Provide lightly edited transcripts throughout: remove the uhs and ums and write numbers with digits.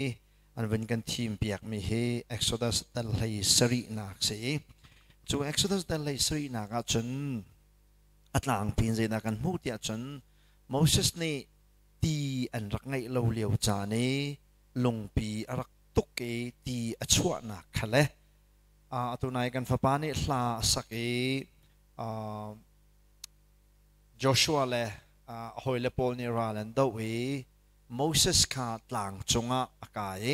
อันเป็นกันทีมเปียกมีเฮ Exodus ดัลไลสรีนักสิจู Exodus ดัลไลสรีนักจนอัตลางพินเจนักันมูติจนโมเสสนี่ตีอันรักไงเราเลี้ยวจานี่ลงปีรักตุกเกตีอชวนักขะเลตัวนายกันฟ้าปานี่ลาสักโจชัวเลฮอยเลโปนิราลันดาวีโมเสสขาดหลังจงอากาศ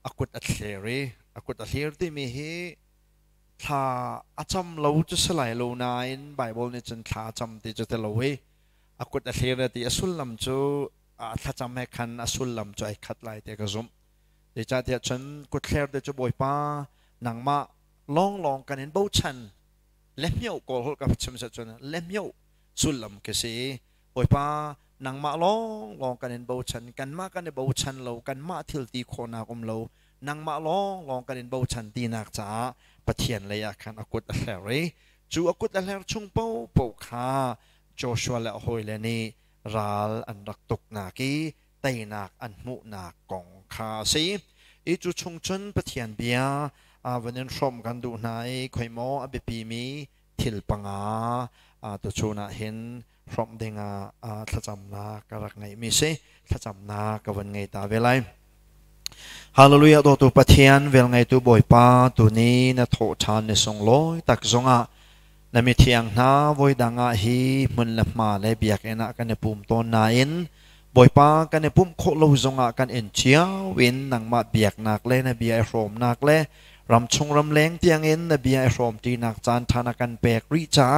อากุดอัลเลรีอากุดอัลเลรีที่มีถ้าอาจำเราจะสลายโลนายน์ไบเบิลนี่จนถ้าจำที่จะเทลวีอากุดอัลเลรีที่อสุลลัมจูถ้าจำให้คันอสุลลัมจูไอคัดไล่เตกซุมเดี๋ยวจะเดี๋ยวฉันกุดเลรีเดี๋ยวจะบ่อยป้าหนังมาลองกันเห็นบูชันเล่มเยอะกอลกับชิมสัจจ์เล่มเยอะสุลลัมก็สิบ่อยป้านังมาลองกันเห็นบูชันกันมากันในบูชันเรากันมาทิลตีโคนากุมเรานังมาลองกันเห็นบูชันตีนักจ้าปะเทียนเลยคันอากุดอะไรจูอากุดอะไรชุ่งปูขาโจชัวและฮอยเลนี่รัลอันรักตกนากีไตนักอันมุนักกองขาสิอีจูชงชนปะเทียนเบียวันนี้ชมกันดูในคอยมออเบปีมีทิลปังตัวชูน่ะเห็นพร้อมเด้งถ้าจำนากระไงมีสิถ้าจำนากวันไงตาเวลัยฮาเลลูยาตัวปะเทียนเวลไงตัวบ่อยป้าตัวนี้นะโถชานในทรงลอยตักทรงนะมีเทียงนาไว้ดังฮีมันละมาเลยเบียกเอ็นกันในปุ่มต้นนาอินบ่อยป้ากันในปุ่มโคโลทรงกันเอ็นเชียววินนังมาเบียกนักเล่นเบียร์โรมนักเล่รำชงรำแรงเตียงเอ็นเบียร์โรมตีนักจานทานากันแบกริจ้า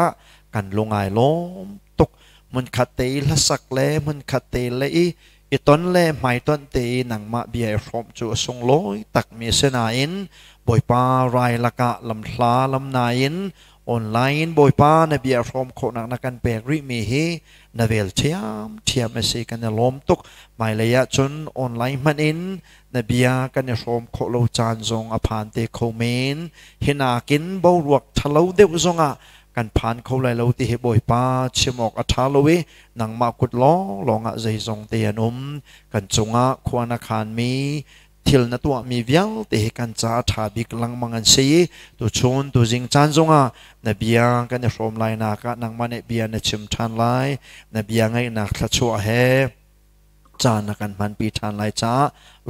กันลงไอล้มตกมันขัดเตะละสักเล่มันขัดเตะเลยอีต้นเล่ไม่ต้นเตะหนังมาเบียร์โรมจูทรงลอยตักมีเสนาอินบ่อยป้ารายละกะลำทลาลำนาอินออนไลน์บ่อยป้าในเบียร์โรมโคนักนักกันแบกริมีเฮนเวลเทียมไม่ใช่กันล้มตกไม่เลยจนออนไลน์มันอินนเบียกันในโรมโคโลจานทรงอภานเตโคเมนเห็นอากินบ่รวกทะเลเดวทรงกันผ่านเขาเลยเราที่เฮบ่อยป้าเชื่อมออกอัฐาลวีนังมากุดลองใจทรงเตียนุมกันจงควรคารมีทิลนตัวมีเวียลที่กันจ้าถาบิกลังมังอันซีตัวชนตัวจิงจานจงนเบียกันในโรมไลนักนังมันเบียนชิมทานไลนเบียไงนักทัชชัวเฮจานักันมันปีทานไลจ้า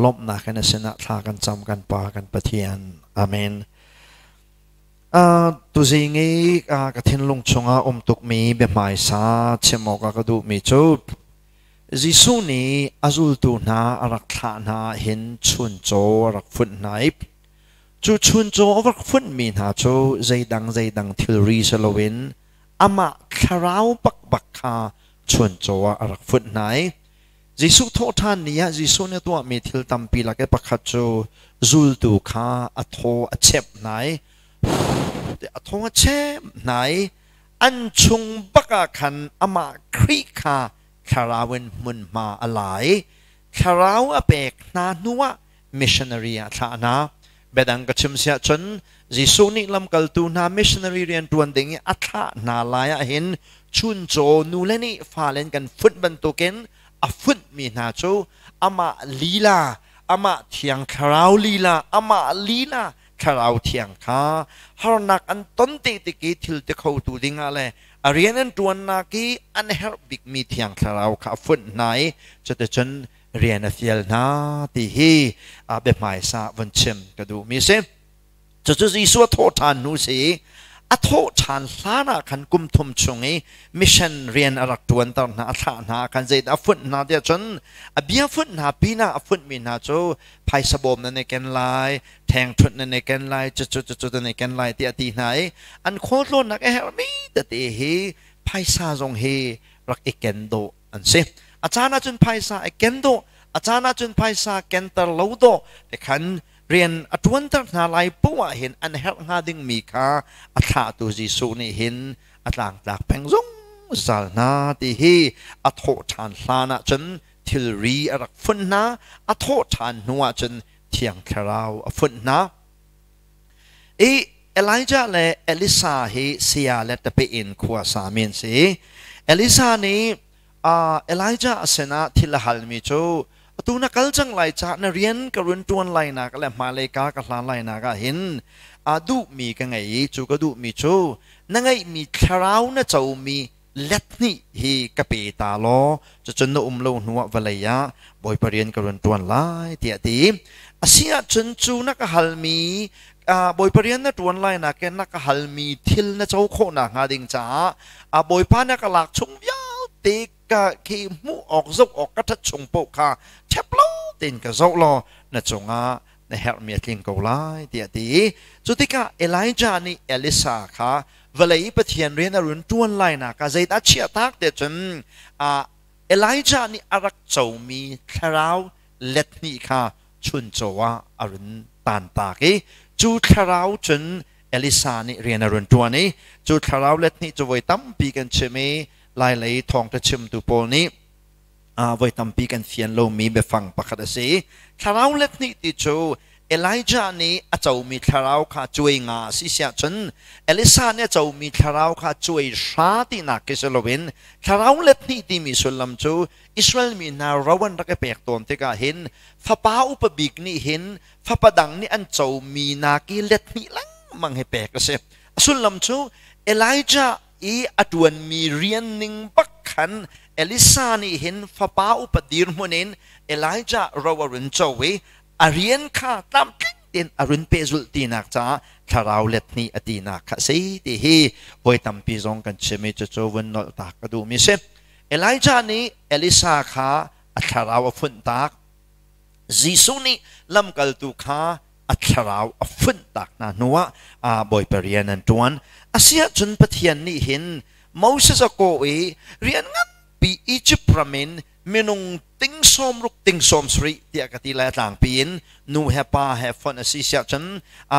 ลบนักกันชนะทากันจำกันปากันปะเทียนอาเมนตัวจริงกฐินลงชงตุกมีแบบหมายสาเชื่อมอกระดูมีจุดจิสุนีอาจุลตูนารักฐานาเห็นชุนโจรักฟุนไนป์จุดชุนโจรักฟุนมีนาโจใจดังทิลรีสโลเวนอามาคาราวบักคาชุนโจรักฟุนไนจิสุโทษานนี้จิสุเนี่ยตัวมีทิลตัมปีละแกปักขโจจุลตูคาอัทโธอเจ็บไนอัทงเชมไหนอันชุงบักขันอามาคริคาคาราวันมุนมาอะไรคาราวอเบกนานัวมิชชันนารีอาทานาเบดังกชิมเสียจนจิสุนิลำกัลตูนามิชชันนารีเรียนตัวเด็กอัทานาลายเห็นชุนโจนูเลนี่ฟาเลนกันฟุตบันตุเกนอฟุตมีนาโจอามาลีลาอามาเทียงคาราวลีลาอามาลีลาคาราวเทียงข้าฮานักอันต้นติกิทิลตะเขาตูดิงอะไรเรียนอันตัวนักอันเฮร์บิกมีเทียงคาราวข้าฝุ่นไหนจะแต่จนเรียนเฟียลนาที่ฮีแบบหมายสาวันเชมกระดูมีเสจะจีสวดโทษานนูสีอโทษานสานาคันกุมทุมชงมิชชันเรียนอรักตวนตอนนาทานาคันใจอฟุนนาเดียจนเบียฟุนนาปีนาอฟุนมีนาโจไพสบอมนั่นในแกนไลแทงทุนนั่นในแกนไลจุดในแกนไลที่อดีไหนอันโคตรล้นนักเอฮมีแต่เตฮีไพซาจงเฮรักเอเกนโดอันเซอาจารย์จุนไพซาเอเกนโดอาจารย์จุนไพซาเกนตร์โลโดแต่ขันเรียนอัตวันตนาลายปัวเห็นอันเฮลงาดิงมีค่าอัตราตัวจิสุนี่เห็นอัตลางจากแพงซงสารนาที่ฮีอัตโหทานลานะจนทิลรีรักฟุนนาอัตโหทานนัวจนเทียงคาราวฟุนนาเอลิจาและเอลิซาเฮเซียและตะเปอินขวาสามีนสิเอลิซานี้เอลิจาเสนาทิลฮัลมิโจ ตูนักลจังไหลจากนักเรียนกรุณจวนไหลนักและมาเลกากลาไหลนักเห็นดูมีกันไงจูก็ดูมีจูนั่งไงมีคราวน่ะจะมีเล็ดนี่ฮีกะเปตาโลจะจนนุ่มโลหัววะเลยะบอยปเรียนกรุณจวนไหลเตียดีอาเซียจนจูนักฮัลมีบอยปเรียนนักจวนไหลนักแกนักฮัลมีทิลน่ะเจ้าโคนักหาดิงจ้าบอยพานักหลักชงยาวเตกะขี้มูออกซกออกกระทัดชงโปกค่ะเชปโลตินกะซกโลน่ะจงในเฮลเมียทิงกูไลเดียดีจุดที่กะเอลิจานี่เอลิซาค่ะเวลาอีปะเทียนเรียนอรุณจวนไลนะกะใจตัดเชียตักเดจนเอลิจานี่อารักโจมีคราวเล็ดนี่ค่ะชุนโจวาอรุณตันตากีจูคราวจนเอลิซานี่เรียนอรุณจวนนี้จูคราวเล็ดนี่จะไว้ตั้มปีกันเชมีลายไหลทองตะชิมตุโปนี้ไว้ตั้มปีกันเฟียนโลมีเบฟังปะคัดเสีคราวเล็ดนี่ติจูเอลิจานี่อาจจะมีคราวค่ะช่วยงาสิเสียจนเอลิซาเนี่ยจะมีคราวค่ะช่วยชาตินักกิสโลวินคราวเล็ดนี่ที่มีสุลลัมจูอิสราเอลมีนาราวันรักเปกตอนที่กาเห็นฟ้าป้าอุปบิกนี่เห็นฟ้าประดังนี่อันจะมีนากิเล็ดนี่ลังมังให้แปลกเสียสุลลัมจูเอลิจาอดวนมีเรียนหนึ่งปักขันเอลิซานี่เห็นฟ้าป้าอุปดีร์มุนินเอลิจาเราวรุนเจ้าเวอาเรียนข้าตามทิ้งเดินอรุณเปซุลตีนักจ้าคาราวเล็ดนี่อดีนักสิที่ฮีไว้ตั้มปีจงกันเชมิจะโจวันนอตากระดูมิเซเอลิจานี่เอลิซาข้าคาราวฟุนตากจีซูนี่ลำกัลตุข้าคาราวฟุนตากนานัวบอยเปรียนันจวนอาเซียจนปะเทียนนี่เห็นมอสจะโกเอเรียนงั้นปีอียิปต์ประมินเมนุงติงสมรุกติงสมสรีเดียกติลาต่างปีนนูเฮปาเฮฟันอสิเสียจัน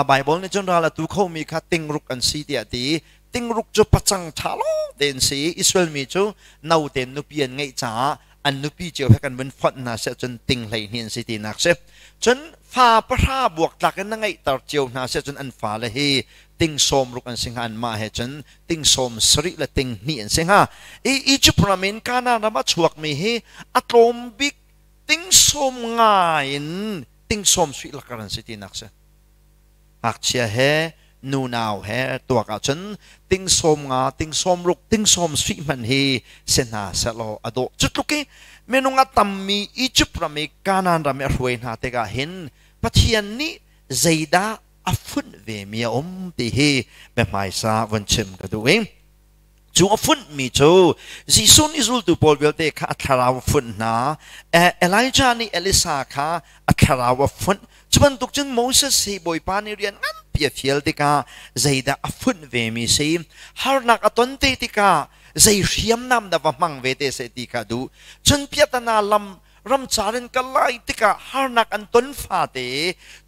ไบเบิลในจันทราละตุเขามีคัดติงรุกอันสีเดียดีติงรุกจะปัจจังทาโลเดนสีอิสราเอลมีจูนาเดนนุปีนไงจ้าอันนุปีเจียวให้กันเป็นฟันนาเสียจนติงไหลเนียนสิตีนักเสียจนฟ้าประบวกหลักกันนั่งไงตัดเจียวนาเสียจนอันฟ้าเลย ติงสมรุกอันสิงหาอันมาเหตุนติงสมสริและติงนี่อันสิงหาอีจิปต์รามินกานารามาชวกมีเฮอัตโมบิกติงสมง่ายติงสมสวิลักการสิตินักเสหักเชียเฮนูนาวเฮตัวกาจันติงสมงาติงสมรุกติงสมสวิมันเฮเสนาเสลออโดจุดลุกเมนุงาตัมมีอีจิปต์รามิกานารามิรวยนาเตกาเห็นปัจจัยนี้ใจดาอฟุนเวมีอมตีเฮแบบไม่ซาวันชิมกันดูเองจูอฟุนมีจูซีซุนอิสุลตูปอลเวลเตค่ะอัคราวฟุนนะเอลิจานี่เอลิซาค่ะอัคราวฟุนจุบันตุกจังโมเสสบอยปานิเรียนงั้นเปียฟิลติกาใจดาอฟุนเวมีซีฮาร์นักอัตนเตติกาใจเรียมนำดาวมังเวเตเสติกาดูจนเปียตนาลำรำจารินกัลไลติกาฮาร์นักอันตุนฟาเต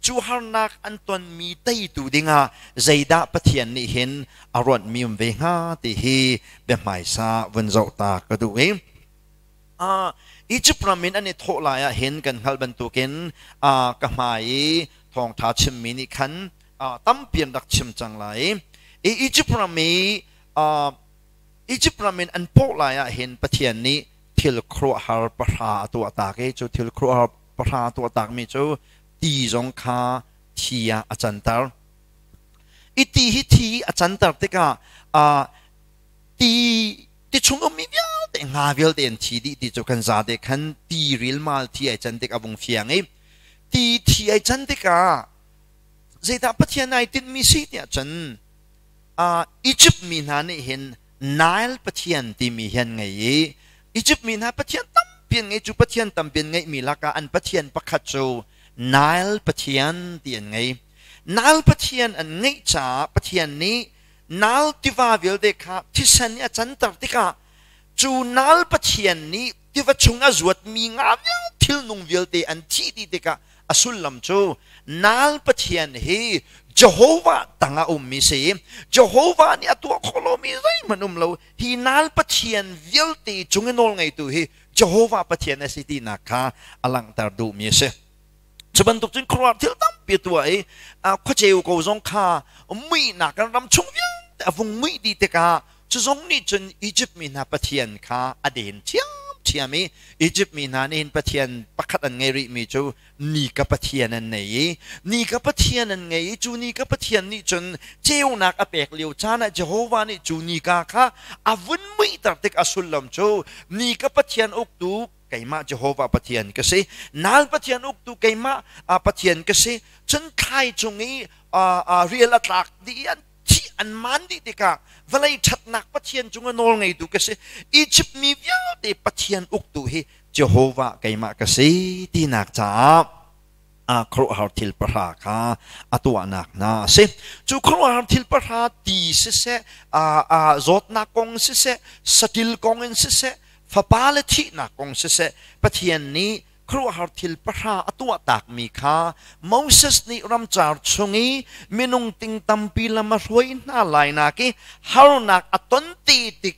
จูฮาร์นักอันตุนมีเตยตูดิงาใจดาปะเทียนนี่เห็นอารมณ์มีมเวงาติฮีเบไม่ซาวันเจ้าตากระดูเองอีจิปต์รามินอันนี้โทลายเห็นกันฮัลบันตุกินกะหมายทองท้าชิมมินิคันตั้มเปลี่ยนดักชิมจังไรอีจิปต์รามินอันโพลายเห็นปะเทียนนี้ทิลครัวฮาร์ปราตัวตากจูทิลครัวฮาร์ปราตัวตากมีจูตีจงคาทียอาจารย์ตาร์อีตีฮิทีอาจารย์ตาร์ติกาตีชงอมีเดียวแต่งาเวลเดนทีดีจูกันซาเดคันตีริลมาลที่อาจารย์ติกาวงเฟียงตีที่อาจารย์ติกาเจตาปะเทียนไอติดมีสิเนี่ยจันอียิปต์มีนานี่เห็นไนล์ปะเทียนที่มีเห็นไงอียิปต์มีนาปะเทียนตั้มเปลี่ยนไงจูปะเทียนตั้มเปลี่ยนไงมีลักอันปะเทียนปะคัดจูไนล์ปะเทียนเตียนไงไนล์ปะเทียนอันไงจ้าปะเทียนนี้ไนล์ที่ว่าวิลเดค่ะที่ฉันเนี่ยจันตร์ติกาจูไนล์ปะเทียนนี้ที่ว่าชงอาจวดมีงาเดียวทิลนุ่งวิลเดอันที่ดีติกาอสุลลัมจูไนล์ปะเทียนเฮJehovah tanga misi Jehovah ni atua kholo mi zai manum lo hi nal pathian vilti chungenol ngai tu hi Jehovah pathian asiti nakha alang tar du mi se chuban tuk chin khroat thil tam pi tu ai khojeu ko zong kha mi na kan ram chung yang ta vung mi di te ka chu zong ni chun Egypt mi na pathian kha aden chiang เทียมีอียิปต์มีนานินปะเทียนปักขัดอันไงริมีจูนี่กับปะเทียนอันไหนนี่กับปะเทียนอันไงจูนี่กับปะเทียนนี่จนเจ้านักอเปกเลียวจานะเจโฮวานี่จูนี่กาค่ะอาวุธไม่ตัดติกอสุลลมจูนี่กับปะเทียนอุกตูไก่มาเจโฮวาปะเทียนก็สินัลปะเทียนอุกตูไก่มาปะเทียนก็สิจนไทยจงนี้เรียลตักดีอันที่อันมันดีติกาเวลาชัดนักปะเทียนจงนอลไงดูก็สิอียิปต์มีวิญญาณปะเทียนอุกตูเฮเจโฮวาไก่มาก็สิที่นักจ้าครูฮาร์ทิลปราค่ะตัวนักนะสิจูครูฮาร์ทิลปราตีสิเสจดนักกงสิเสสติลกงสิเสฟ้าปาเลที่นักกงสิเสปะเทียนนี้ครูฮาร์ทิลปราตัวตักมีค่ะโมเสสนี่รำจาร์ชงงี้มินุงติงตัมปีละมาช่วยน่าลายนักฮาร์นักตันตีติก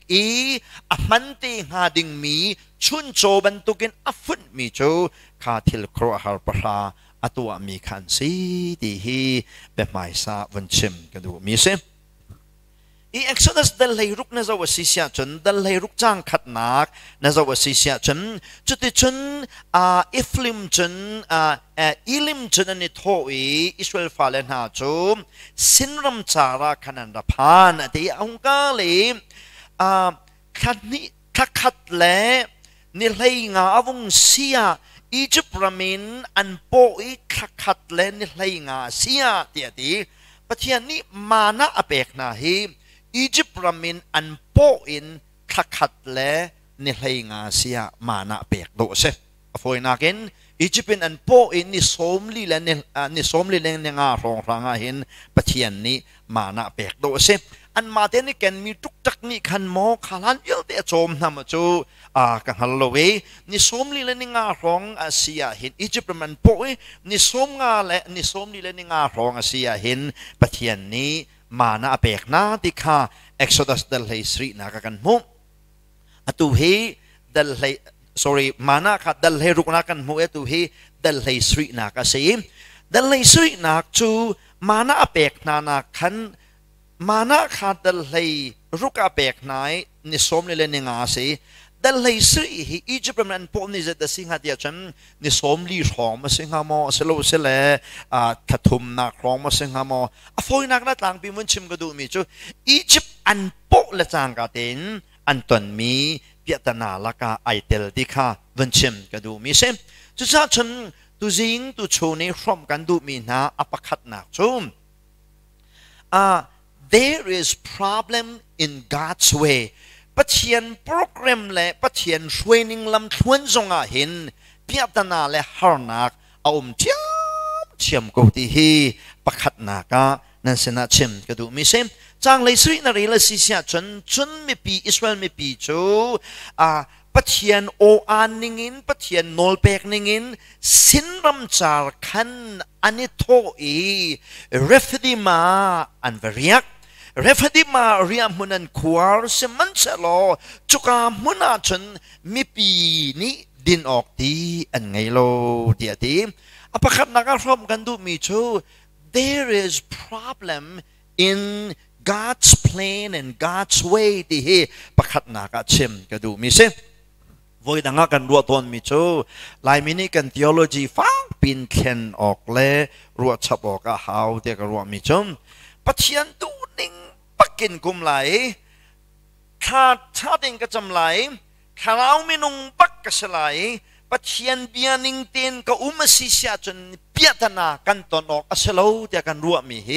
มันตีหาดิงมีชุนโจบันตุกินฟุนมีโจคาทิลครูฮาร์ปราตัวมีขันสีดีฮีแบบไม่ทราบวันชิมกันดูมีเสอีเอ็กซ์โซดัสเดลเลยรุกนะจะว่าสิเสียจนเดลเลยรุกจ้างขัดนักนะจะว่าสิเสียจนจุดที่จนอิฟลิมจนอิลิมจนนี่ท้อยอิสราเอลฟาเลนหาจูสินรำจาระขนาดรับพานที่องค์การเลยขัดนี้ขัดเล่นี่เลยงาวุงเสียอียิปต์รามินอันโปอีขัดเล่นนี่เลยงาเสียเดียดีประเทศนี้มานะอเปกนาฮีอียิปต์รามินอันโปอินขัดเล่นนี่เลยงาเสียมานะเปกโดเซฟอยนักอินอียิปต์อันโปอินนี่สมลีเล่นนี่สมลีเล่นงารองรางหินประเทศนี้มานะเปกโดเซอันมาเตนี่แกนมีทุกจักนี่ขันโมขาลันเยอะเตะโจมทำจูกันฮัลโหลเวนี่สมลีเลนิงาร้องอาเซียเห็นอียิปต์มันโป้นี่สมงาและนี่สมลีเลนิงาร้องอาเซียเห็นประเทศนี้มาหน้าเปกหน้าติค่ะเอ็กโซดัสเดลเฮสรีนักกันมุอตุเฮเดลเฮsorry มาหน้าค่ะเดลเฮรุกนักกันมุอตุเฮเดลเฮสรีนักกันสิเดลเฮสรีนักจูมาหน้าเปกหน้านักขันมานะขาดเลยรุกอาเปกนายนิสมเลยเลนิงาสิดัลเลยสิอียิปต์มันพวกนี้จะได้สิงหาเดียจันนิสมลีร้องมาสิงหามอสโลเสเลทัทุมนักร้องมาสิงหามอฟอยนักนัดต่างปีมันชิมก็ดูมีจูอียิปต์อันพวกละจางกันเต็นอันตันมีเปียตนาละกาไอเตลดิค่ะวันชิมก็ดูมีเซมจุดจ้าฉันตุจิงตุโชนี่พร้อมกันดูมีนาอปคัดนักจูthere is problem in God's way ปะเทียนโปรแกรมและปะเทียนช่วยนิ่งลำทวนจงอาเห็นเพียบตนาและฮาร์นักเอาเทียมกูที่ฮีปะขัดนักนั่นเสนาเชมก็ดูมิเซมจางเลยสุยนารีละสิเสียจนไม่ปีอิสราเอลไม่ปีจูปะเทียนโออันนิงินปะเทียนโนลเปกนิงินสินรำจาร์ขันอันนี้โตอีเรฟดิมาอันเวรียกเรฟดิมาเรียมุนันควาร์เซมันเชลอจุกามุนาจนมีปีนี้ดินออกดีอันไงโลเดียดีอปะขัดนักรวมกันดูมีชู there is problem in God's plan and God's way ที่เฮปะขัดนักเชมกันดูมีเซวยดังกันรัวตนมีชูลายมินิกัน theology ฟังปินเคนออกเล่รัวชับออกก็หาวเดียกันรัวมีชมปะเทียนดูนิ่งปักกินกุมไหลขาดชาติงกระจำไหลขาเราไม่นุ่งปักกระสไหลปะเทียนเบียนิงเตียนก็อุมาสิเสียจนเปียตนากันตอนออกอสโลเดียกันรัวมีเฮ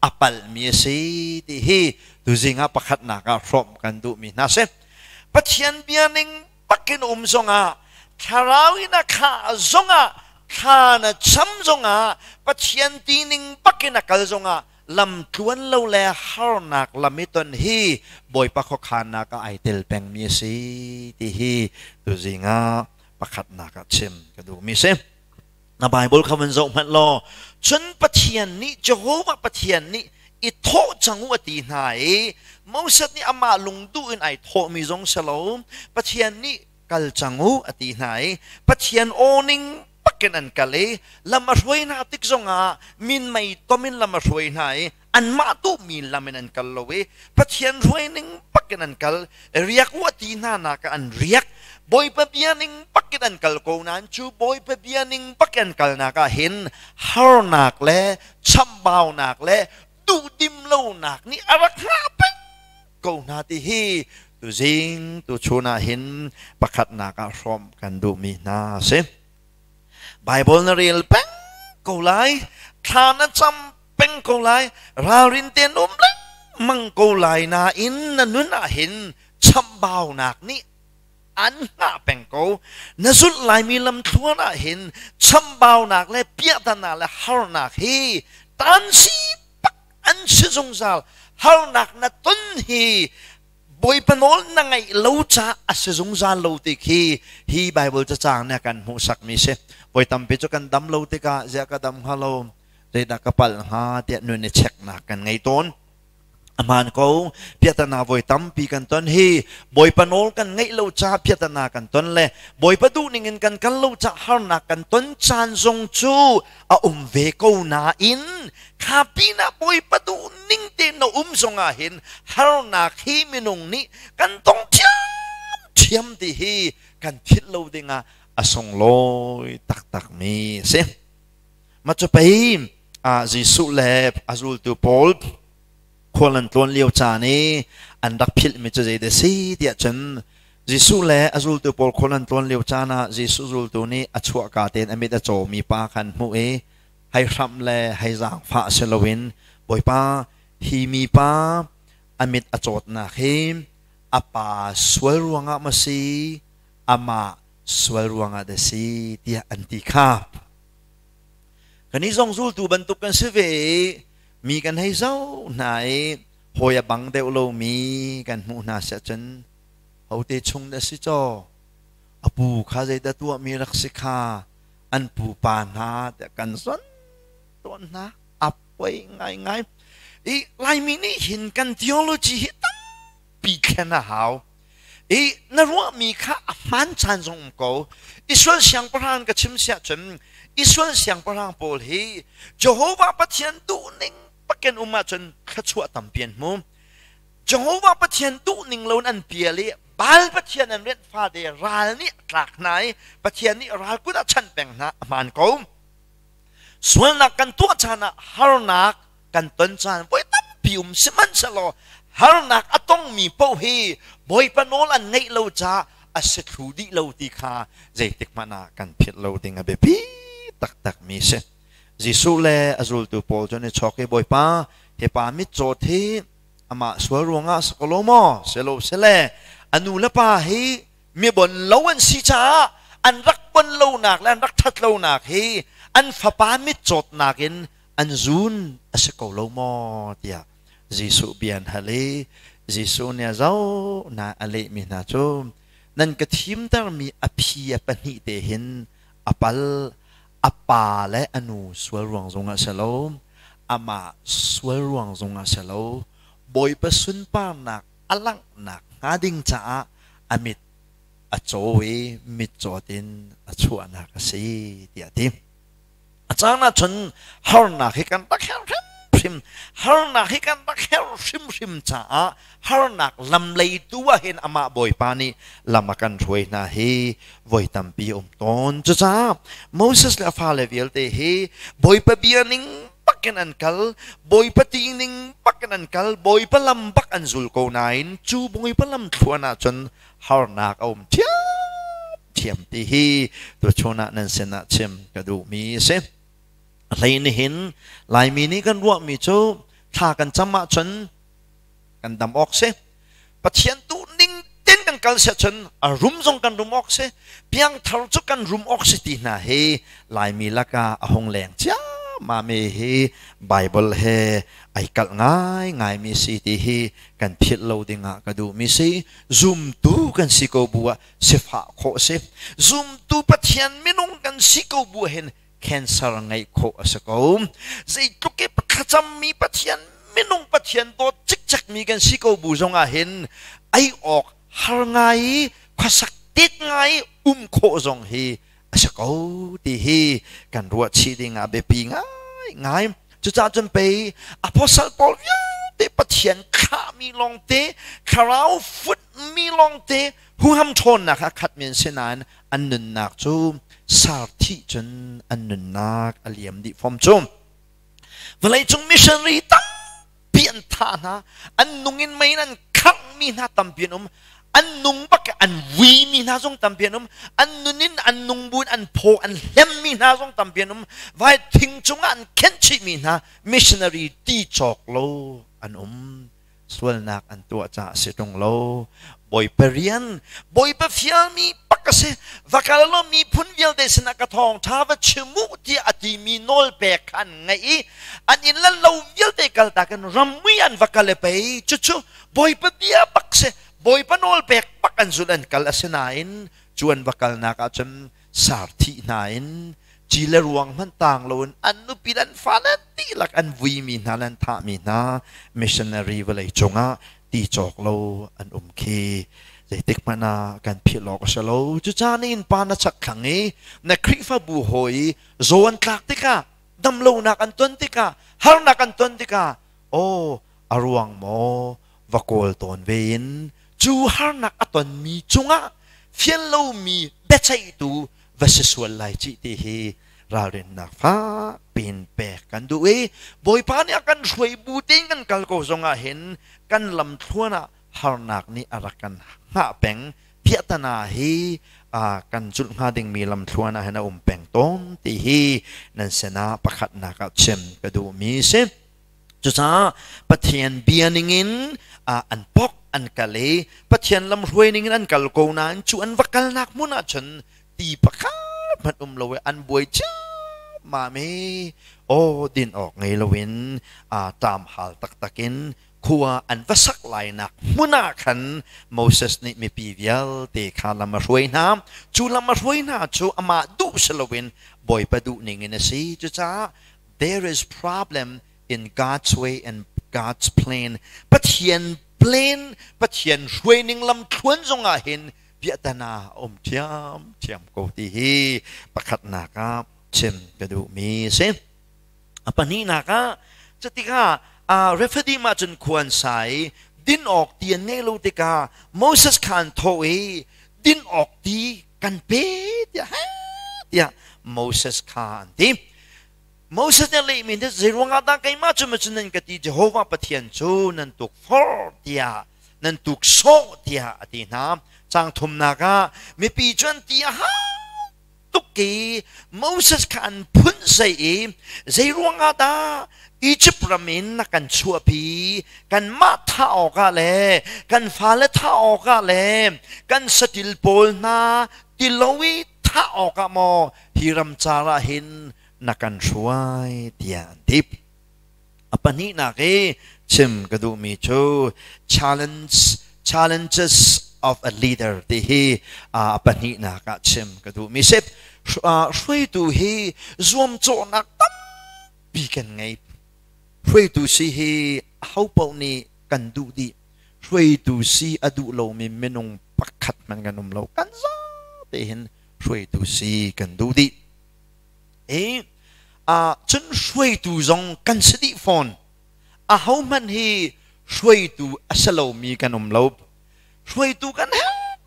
อปัลมีสีที่เฮดูสิงาปักขัดนักพร้อมกันดูมีนะเซปะเทียนเบียนิงปักกินซงาขาเราอินะขาซงาขานะช้ำซงาปะเทียนตีนิงปักกินนักซงาลำทวนเราแลฮาร์นักลำมิตันฮีบอยปักขานนักไอเตลแปงมีสีที่ฮีดูสิงาปักขัดนักเชมก็ดูมีเซในไบเบิลคำวันทรงมันรอจนปะเทียนนี้จะโหว่าปะเทียนนี้อิโทจังหวะตีไหนมองสัตนี่อามาลุงดูอินไอโทมีทรงสโลมปะเทียนนี้กัลจังหวะตีไหนปะเทียนโอนิงปักกันอันกัลเลยลำมาช่วยนาติกทรงอามินไม่ต้มินลำมาช่วยไหนอันมาตุมีลำมันอันกัลโลเวปะเทียนช่วยนิงปักกันอันกัลเรียกว่าตีนานักอันเรียก boy pabianing pakitan kal ko nan chu boy pabianing pakian kal na ka hin har nak le chambao nak le du dim lo nak ni arak na pen ko na ti hi tu jing tu chuna hin pakat na ka rom kan du mi na se Bible na real pen ko lai khana cham pen ko lai ra rin ten le mang ko lai na in na nun na hin chambao nak niอันน่าเป็นกูนั่นสุดลายมีลำทั่วน่ะเห็นช่ำเบาหนักและเปียตันหนักและฮาร์หนักฮีตันสีปักอันสิสงสารฮาร์หนักน่ะต้นฮีบอยปนอลนั่งไงลูจ้าอัศสงสารลูติฮีไบเบิลจะจางเนี่ยกันหูสักมีเสบอยทำไปจกันดำลูติกาเจ้าก็ดำฮัลโหลเจ้าก็ปัลหาเดี๋ยวนู่นเช็คหนักกันไงต้นมันก็พิจารณาไว้ตั้มปีกันต้นฮีบอยปนอลกันไงเราจะพิจารณากันต้นเลยบอยประตูนิ่งกันเราจะหาหนักกันต้นจานทรงจูเวกูนาอินข้าปีน่ะบอยประตูนิ่งเต็นทรงเห็นหาหนักฮีมินงนี้กันต้องเทียมที่ฮีกันทิดเราดิ่งทรงลอยตักมีเสียมาจะไปจิสุเลบอารูลตูโพลคนลันต้นเลี้ยวจานี้อันดักพิลมิจะใจเดซีเดียจันจิสุเลอารูลตัวพอลคนลันต้นเลี้ยวจานะจิสุรูลตัวนี้อัจฉริยะเต็นอเมริกาโจมีปาคันมูให้รำเลให้จางฟ้าเชลวินบ่อยปาฮีมีปาอเมริกาโจนะเฮมอาปาสวยรวงมาซีอามาสวยรวงเดซีเดียอันติคากันนี้ทรงรูลตัวบรรทุกกันเสวมีกันให้เจ้าไหนหอยบังเดวโลมีกันมูนาเสจันเอาเตชงเดสิจออปูข้าใจแต่ตัวมีรักสิกาอันปูปานาแต่กันส่วนตัวนะอับไว้ไงอีลายมีนี่เห็นกันทีโอโลจีตั้งปีแค่นะฮาวอีนั่นว่ามีข้ามันชันทรงกูอิสราเอลเสียงประหารกับชิมเสียจันอิสราเอลเสียงประหารโพลฮีเจโฮวาปะเทียนตูนิงปักเกนอุมาจนขัดชัวตั้มเปลี่ยนมุมจงว่าปะเทียนตู้หนึ่งเราอันเปลี่ยนเลยบาลปะเทียนอันเรียนฟ้าเดรัลนี่หลักไหนปะเทียนนี่รัลกูได้ชันแบ่งนะมันก็ส่วนนักกันตัวชนะฮาร์นักกันต้นชานบ่อยตั้มพิมสิมันสโลฮาร์นักอะต้องมีเป้าฮีบ่อยปะโนลันไงเราจะอาศัยทูดีเราตีขาใจติกมานากันเพียรเราติงอะเบบีตักมีเสจิสุเลอารูลตูโพจนช็อกเกบอยป้าเฮปามิโจทีอามาสวยรวงสกโลโมเซโลเซเลอนุลป้าเฮมีบนเลวันสิจ้าอันรักบนเลวนักและรักทัดเลวนักเฮอันฟ้าป้ามิโจดนักินอันซูนสกโลโมเดียจิสุเบียนฮะเลจิสุเนี่ยเจ้านาอเลมินาโจนั่นก็ทีมแต่มีอภิยปนิเตหินอปัลอาปาและอนุสวยรวงทรงอาเซโลอามาสวยรวงทรงอาเซโลบอยประสุนป้าหนักอลังหนักหาดิ่งจ้าอามิดอโจวีมิดโจดินอชัวนักสีเดียดิอาจารย์น่ะจนฮาร์นักให้กันตักแฮร์ริมฮาร์นักให้กันตักแฮร์ริมจ้าฮาร์นักลำเลยตัวเห็นอามาบอยปานีลำมากันรวยนะเฮไว้ตั้มปีต้นจ้าโมเสสและฟาเลวิลเตเฮบอยปะเบียนิงปักกันอันกัลบอยปะตีนิงปักกันอันกัลบอยปะลำปักอันซุลโกนายน์จูบอยปะลำทัวนาจนฮาร์นักเอาเทียมตีเฮตัวชนะนันเซนะเชมกระดูมีเซอะไรนี่เห็นลายมีนี้กันรวมมีโจถ้ากันจำมาจนกันดำออกเสปะเทียนตู้นิ่งเต้นกันกันเสียจนรุมทรงกันรุมออกเสเพียงทารุจุกันรุมออกสิตีน่ะเฮลายมีละกาหงแหลงจ้ามาเมเฮไบเบิลเฮไอกัลง่ายมีสิตีเฮกันพิดเราดิงะกระดูมีสิซุมตูกันสิโกบัวเสฟะโคเสซุมตูปะเทียนไม่นุ่งกันสิโกบัวเห็นแคนเซอร์ไงโคสกอมใจตุกเก็บขจำมีปะเทียนไม่นุ่งปะเทียนตัวจิกจักมีกันสิโกบูจงอาเห็นไอออกหาไงขสักติดไงโคจงเฮสกอตีเฮกันรัวชีดิงอาเบปีง่ายจะจำเป็นอพอลสัลปอลเตปะเที ทียนข้ามีลองเตะคาราวฟุตมีลองเตะหูห้ำทนนะคะขัดเมียนเสนานอันนุนนักจูสาธิจนอันนุนนักอเลียมดิฟอมจูเวลาจงมิชชันรีตั้งเปลี่ยนท่านะอันนุ่งอินไม่นั้นขังมีหน้าตั้มเปลี่ยนอันนุ่งบักอันวีมีหน้าทรงตั้มเปลี่ยนอันนุ่นินอันนุ่งบุญอันโพอันเล็มมีหน้าทรงตั้มเปลี่ยนไว้ทิ้งจงอันเข็นชิมีหน้ามิชชันนารีตีจอกโลอันส่วนนักอันตัวจ่าเสียตรงโลบอยเปรียนบอยเปฟิลมีปักเสวักกาลมีพุนเวลเดสนักทองท้าวชมุที่อดีมีโนลเปกันไงอันอินลันเราเวลเดกัลตากันรำวิอันวักกาลไปจู่ๆบอยเปเบียปักเสบอยเปโนลเปกปักอันสุดันกัลเสนาอินจวนวักกาลนักอาจารย์สาธินาอินจีเลรวงมันต่างโลนอันนุปิดันฟานันตีลักอันวีมีนาลันทามีนามิชชันนารีเวลัยจงะตีจอกโลอันเคใจติกมานากันพิลอกสโลจุจานินปานาชักขังเอนักคริฟบูหอยโซนตักติกาดำโลนักอันตุนติกาฮาร์นักอันตุนติกาโออารวงโมวกอลตอนเวนจูฮาร์นักอัตนมีจงะเฟียนโลมีเบชัยตูวสสวลไลจิติเฮเราเรียนนักฟ้าเป็นแปกกันดูบอยพานี่กันช่วยบูติงกันกัลโกซงเห็นกันลำทั่วนะฮาร์นักนี่อะไรกันหาแปงเพียตนาเฮกันจุดหาดึงมีลำทั่วนะเห็นแปงต้นตีเฮนั่นเสนาประคัดนักเชมกระดูมีเสจุดาปะเทียนเบียนิงินอันปอกอันกะเลปะเทียนลำรวยนิงินอันกัลโกนันจวนวักกัลนักมุนาชนตีประคัดมันโลเวอันบวยจ้ามาเมโอดินออกไงละเวนตามหาลตักกินขัวอันวัสักไหลนักมุนาขันโมเสสนี่มีปีเวียลเตคาลามารวยน้ำจูลามารวยน้ำจูอามาดูสละเวนบ่อยประดูนิงินสิจูจ้า there is problem in God's way and God's plan ปะเทียนplan ปะเทียนช่วยนิงลำทวนจงอาเห็นเพียตนาเทียมโกติฮีประคัดนักเช่นกระดูมีเส้นปนี้นักจะติกาเรฟดีมาจนควรใส่ดินออกเตียนเนลูติกาโมเสสขันโทเอดินออกดีกันเป๊ะเดียโมเสสขันดีโมเสสเนี่ยเลยมีแต่เรื่องอะไรกันมาจนมาจนนั่นก็ที่เยโฮวาปะเทียนจูนั่นตุกฟอร์เดียนั่นตุกโซเดียอดีน้ำจางทุมนักมีปีจวนเดียฮะตุกีโมเสสขันพุ่นใส่ใจรวงอาดาอียิปต์รามินนักกันชัวพีกันมาท่าออกเลยกันฟ้าและท่าออกเลยกันสติลโปลนาติลวิท่าออกมอฮิรัมจาราหินนักกันช่วยเดียนทิพปนี้นักชิมกระดูมีโช challenges of a leader ที่ปนี้นักชิมกระดูมีเสพช่วยดูให้รวมโจนักตั้มปีกันไงช่วยดูสิให้เขาเป่านี่กันดูดีช่วยดูสิอดูเรามีเมนูปักขัดมันกันเรากันซะแต่เห็นช่วยดูสิกันดูดีจนช่วยดูจงกันสติฟอนเขามันให้ช่วยดูอัศเรามีกันเราช่วยดูกันเฮ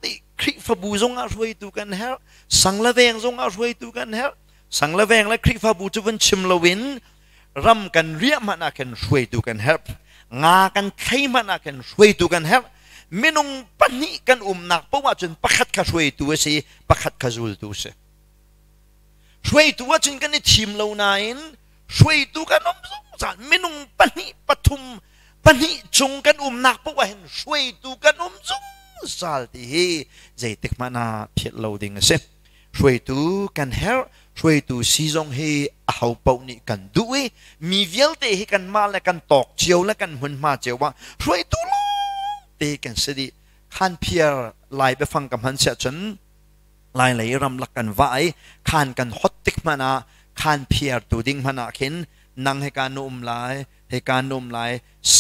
ติคริฟบูจงช่วยดูกันเฮสังละเวงจงช่วยดูกันเฮสังละเวงและคริฟบูจะเป็นชิมละวินรำกันเรียมันอากันช่วยดูกันเฮงากันใครมันอากันช่วยดูกันเฮไม่นงปันนี้กันนักเพราะว่าจนประคัดข้าช่วยตัวสิประคัดข้าจูลตัวสิช่วยตัวจนกันในทีมเรานายช่วยตัวกันสงสารไม่นงปันนี้ปฐุมปันนี้จงกันนักเพราะว่าเห็นช่วยตัวกันสงสารที่ใจติกมานาเพียรเราดิ่งสิช่วยตัวกันเฮช่วยดูซีจงให้เอาเป่านี่กันด้วยมีเวลเตให้กันมาและกันตอกเจียวและกันหุ่นมาเจียวว่าช่วยดูลเตกันสิดิขันเพียร์ไล่ไปฟังกับมันเสียจนไล่ไหลรำลักกันไว้ขันกันฮอตติกมานาขันเพียร์ตัวดิ่งมานาเข็นนั่งให้การนุ่มไหลให้การนุ่มไหล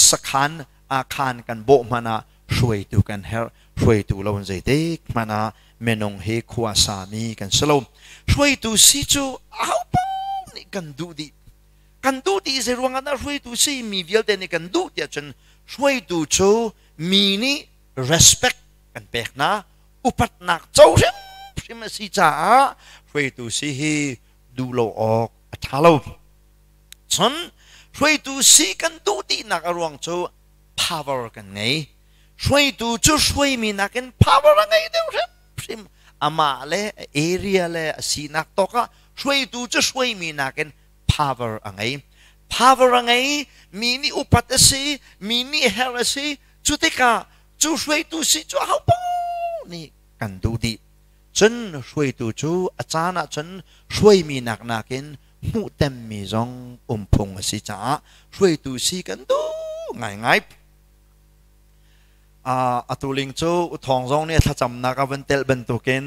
สักขันอาคารกันโบมานาช่วยดูกันเฮช่วยดูเราใจเด็กมานาเมนงเฮขวาสามีกันสโลมช่วยดูสิจูเอาปนี่กันดูดิ กันดูดีเสียรวงกันนะช่วยดูสิมีเวลเดนี่กันดูเดียจนช่วยดูโจมีนี่ respect กันเปกนะอุปัตนักเจ้าเรื่องที่มาสิจ้าช่วยดูสิดูโลออกท้าเราฉันช่วยดูสิกันดูดีนักรวงโจ power กันไงช่วยดูโจช่วยมีนักกัน power ไงเดี๋ยวเรื่องอามาเลเอเรียเลสีนักตกะช่วยดูโจช่วยมีนักกัน power ไง power ไงมีนี่อุปัตสิมีนี่เฮรสิจุดที่กะจูช่วยดูสิจูเอาปูนี่กันดูดีฉันช่วยดูจูอาจารย์ฉันช่วยมีนักนักินหูเต็มมีจงพงสิจ้าช่วยดูสิกันดูง่ายๆตัวลิงจูทองจงเนี่ยถ้าจำนักวันเตลเป็นตัวกิน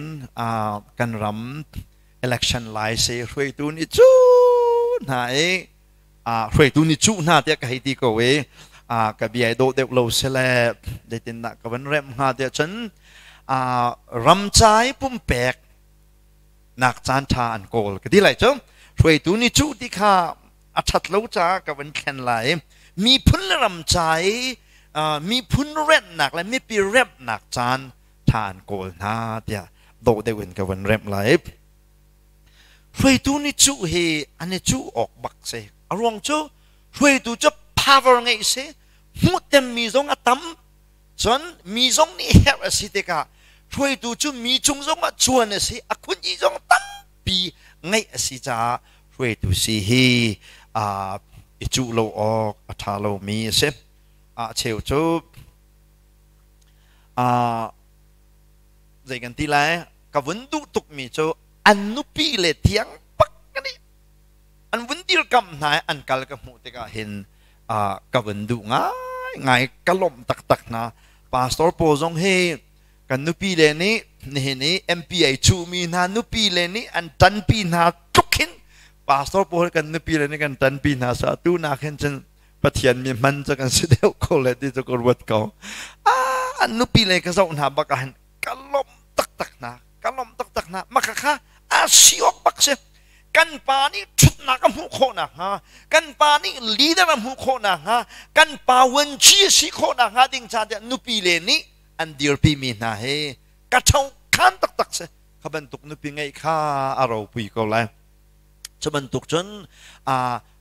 กันรำ election ไลน์เสียช่วยดูนี่จูไหนช่วยดูนี่จูน่าเดียกให้ดีกว่าเวกับยายโดเด็กเราเสลเด็กนักกับวันเริ่มหาเดียฉันรำใจปุ่มแปกนักจานทานโกลก็ดีเลยจ้ะช่วยดูนี่จูที่ข้าอัดเราจ้ากับวันแข่งไหลมีพุ่นรำใจมีพุ่นเร็ดหนักและมีปีเร็บหนักจานทานโกลน่าเดียโดเด็กวันกับวันเริ่มไหลช่วยดูนี่จูเฮอันนี้จูออกบักเสกอารมณ์จูช่วยดูจะpower ไงสิมุดเต็มมีจงอัตมจนมีจงนี่เฮรสิเดกะช่วยดูจุมีจงจงอัจวนสิอคุณยี่จงตั้งปีไงสิจ้าช่วยดูสิฮิจูโลออกอัฐาโลมีสิเชียวจูใจกันที่ไรกับวันดูตุกมีจูอันนุปีเลเทียงปักกันนี่อันวันดีกำนายอันกัลกับมุดเดกะเห็นกับวันดูง่ายกล่อมตักนะพาสตอร์โพซงเฮกันนุปีเลนี่นี่ MPI ชูมีนานุปีเลนี่อันตันปีนาทุกขินพาสตอร์โพกันนุปีเลนี่กันตันปีนาสาธุนาเห็นจนปะเทียนมีมันจะกันเสียเดียวคนเลยที่จะกรวดเขาอันนุปีเลก็จะหาบักกันกล่อมตักนะกล่อมตักนะมักค่ะสิออกบักเสกันปานี่ชุดนักมุขโคนะฮะกันปานี่ลีดเดอร์มุขโคนะฮะกันปาวันชีสิโคนะฮะดิ้งชาเดนุปีเลนี่อันเดียร์ปีมีนะเฮกระเช้าขันตักเสขบันตุกนุปีไงข้าอารมณ์ปีก็เลยจะบันตุกจน